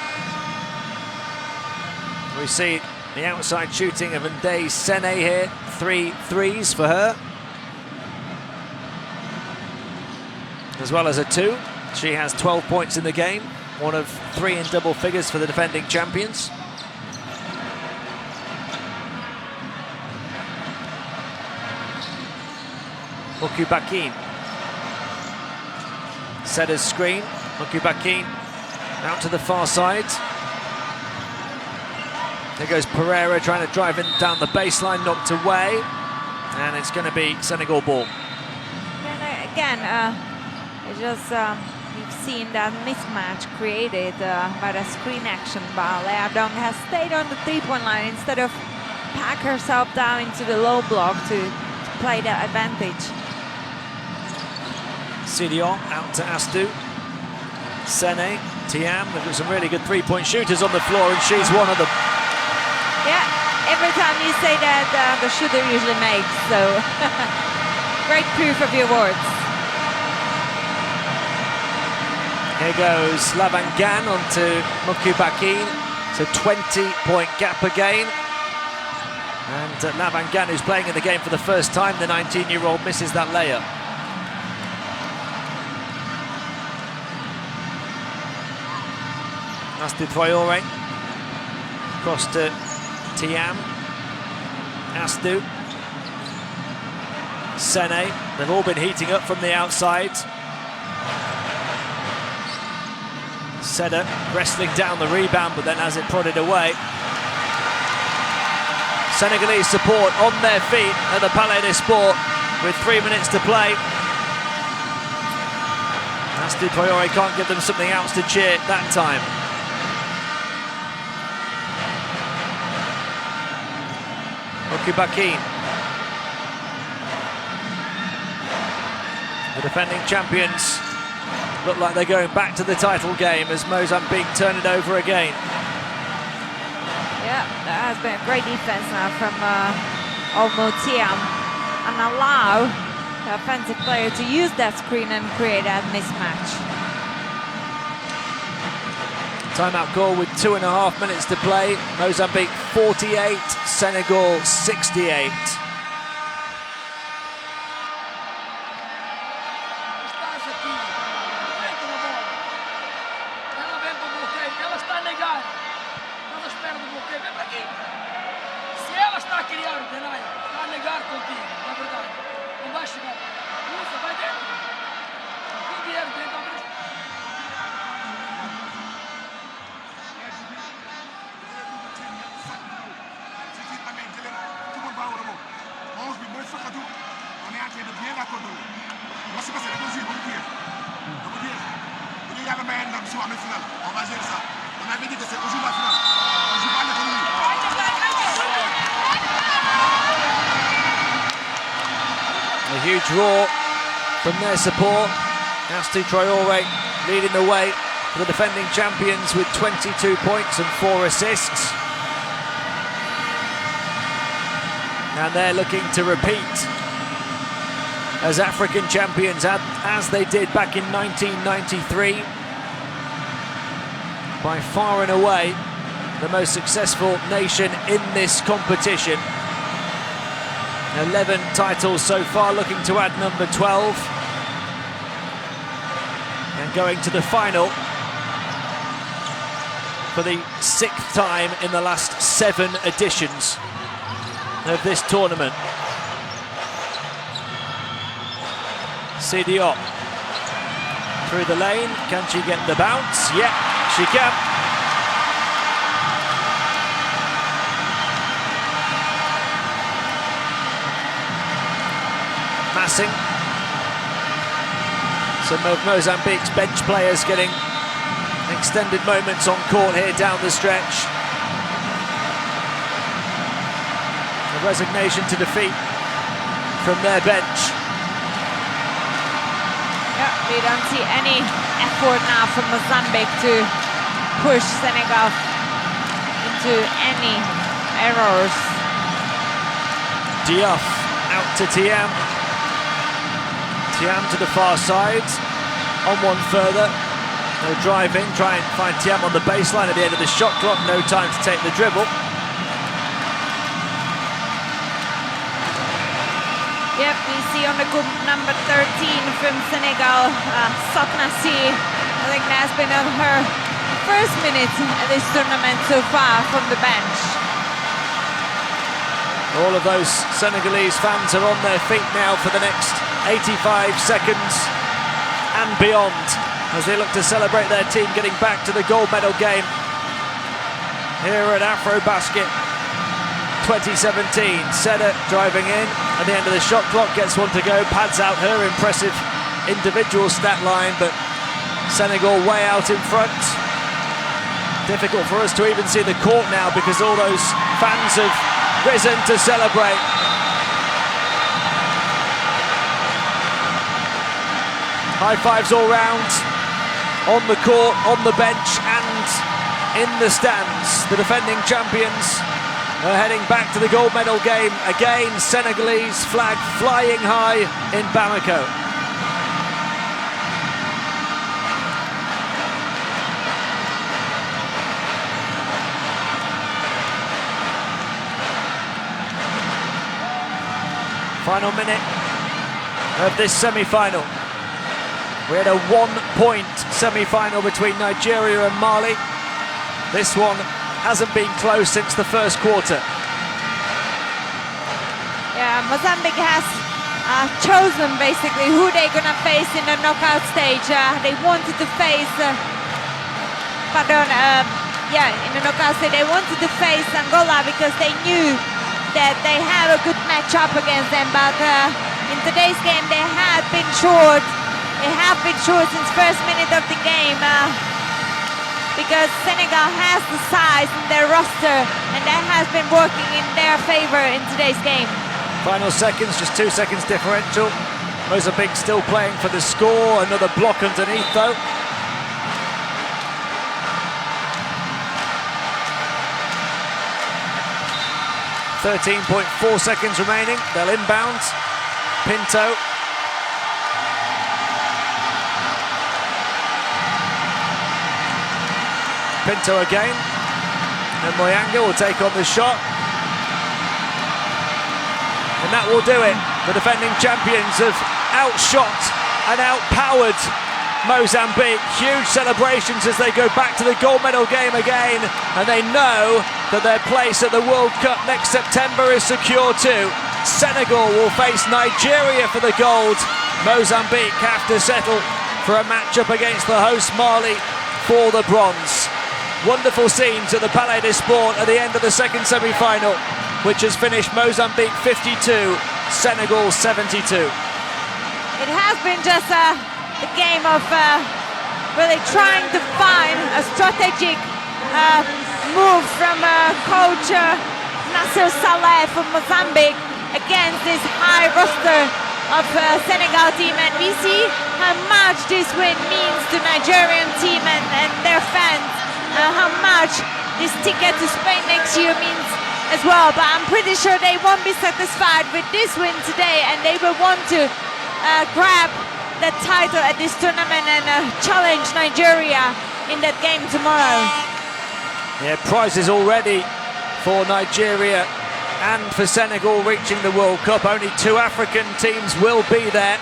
We see the outside shooting of Ndeye Sene here, 3 threes for her, as well as a 2. She has 12 points in the game, one of 3 in double figures for the defending champions. Mukubakin. Setter's screen. Mukubakin out to the far side. There goes Pereira trying to drive in down the baseline, knocked away. And it's going to be Senegal ball. And again, it's just we've seen that mismatch created by the screen action, but Lea Dong has stayed on the 3-point line instead of pack herself down into the low block to play that advantage. Sidion out to Astu. Sene, Tiam, they've got some really good 3-point shooters on the floor, and she's one of them. Yeah, every time you say that, the shooter usually makes, so great proof of your words. Here goes Lavangan onto Mukubakin. It's a 20-point gap again. And Lavangan, who's playing in the game for the first time, the 19-year-old, misses that layup. Astu Traore. Across to Tiam. Astu. Sene. They've all been heating up from the outside. Setter wrestling down the rebound, but then has it prodded away. Senegalese support on their feet at the Palais des Sports with 3 minutes to play. Astu Traore can't give them something else to cheer that time. Mukubakin. The defending champions look like they're going back to the title game as Mozambique turn it over again. Yeah, that has been a great defense now from Olmo Tiam, and allow the offensive player to use that screen and create that mismatch. Timeout call with 2.5 minutes to play. Mozambique 48, Senegal 68. A huge roar from their support. Astu Traore leading the way for the defending champions with 22 points and 4 assists. And they're looking to repeat as African champions, as they did back in 1993. By far and away the most successful nation in this competition. 11 titles so far, looking to add number 12. And going to the final for the 6th time in the last 7 editions of this tournament. Sidion through the lane, can she get the bounce? Yeah, she can. Massing. Some of Mozambique's bench players getting extended moments on court here down the stretch. A resignation to defeat from their bench. Yeah, we don't see any effort now from Mozambique to push Senegal into any errors. Diaf out to Thiam. Thiam to the far side. On one further. They'll drive in, try and find Thiam on the baseline at the end of the shot clock. No time to take the dribble. Yep, we see on the group number 13 from Senegal, Soknasi. I think that's been on her first minutes at this tournament so far from the bench. All of those Senegalese fans are on their feet now for the next 85 seconds and beyond as they look to celebrate their team getting back to the gold medal game here at AfroBasket 2017. Seda driving in at the end of the shot clock, gets one to go, pads out her impressive individual stat line, but Senegal way out in front. Difficult for us to even see the court now because all those fans have risen to celebrate. High fives all round, on the court, on the bench and in the stands. The defending champions are heading back to the gold medal game. Again, Senegalese flag flying high in Bamako. Final minute of this semi-final. We had a 1-point semi-final between Nigeria and Mali. This one hasn't been close since the first quarter. Yeah, Mozambique has chosen basically who they're gonna face in the knockout stage. They wanted to face, in the knockout stage they wanted to face Angola because they knew that they have a good matchup against them. But in today's game, they have been short. They have been short since first minute of the game. Because Senegal has the size in their roster and that has been working in their favor in today's game. Final seconds, just 2 seconds differential. Mozambique still playing for the score. Another block underneath though. .4 seconds remaining. They'll inbound. Pinto. Pinto again, and Moyanga will take on the shot, and that will do it. The defending champions have outshot and outpowered Mozambique. Huge celebrations as they go back to the gold medal game again, and they know that their place at the World Cup next September is secure too. Senegal will face Nigeria for the gold. Mozambique have to settle for a matchup against the host Mali for the bronze. Wonderful scenes at the Palais des Sports at the end of the second semi-final, which has finished Mozambique 52, Senegal 72. It has been just a game of really trying to find a strategic move from coach Nasser Saleh from Mozambique against this high roster of Senegal team, and we see how much this win means to Nigerian team and their fans. How much this ticket to Spain next year means as well, but I'm pretty sure they won't be satisfied with this win today and they will want to grab the title at this tournament and challenge Nigeria in that game tomorrow. Yeah, prizes already for Nigeria and for Senegal reaching the World Cup. Only 2 African teams will be there,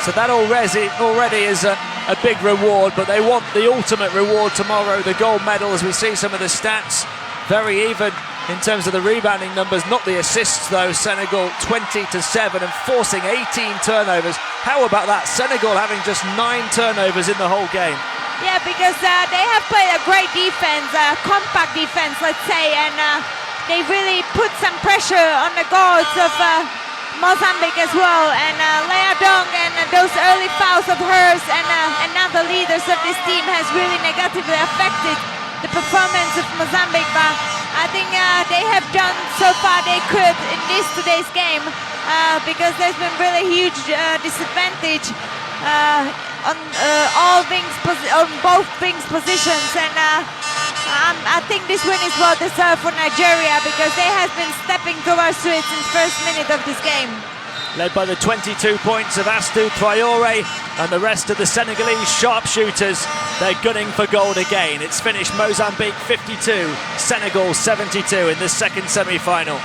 so that already is a big reward, but they want the ultimate reward tomorrow, the gold medal. As we see some of the stats, very even in terms of the rebounding numbers, not the assists though. Senegal 20-7 and forcing 18 turnovers. How about that? Senegal having just 9 turnovers in the whole game. Yeah, because they have played a great defense, compact defense, let's say, and they really put some pressure on the guards of Mozambique as well, and Lea Dong and those early fouls of hers and other leaders of this team has really negatively affected the performance of Mozambique, but I think they have done so far they could in today's game because there's been really huge disadvantage on both wings positions, and I think this win is well deserved for Nigeria because they have been stepping towards it since first minute of this game. Led by the 22 points of Astou Traoré and the rest of the Senegalese sharpshooters. They're gunning for gold again. It's finished Mozambique 52, Senegal 72 in the second semi-final.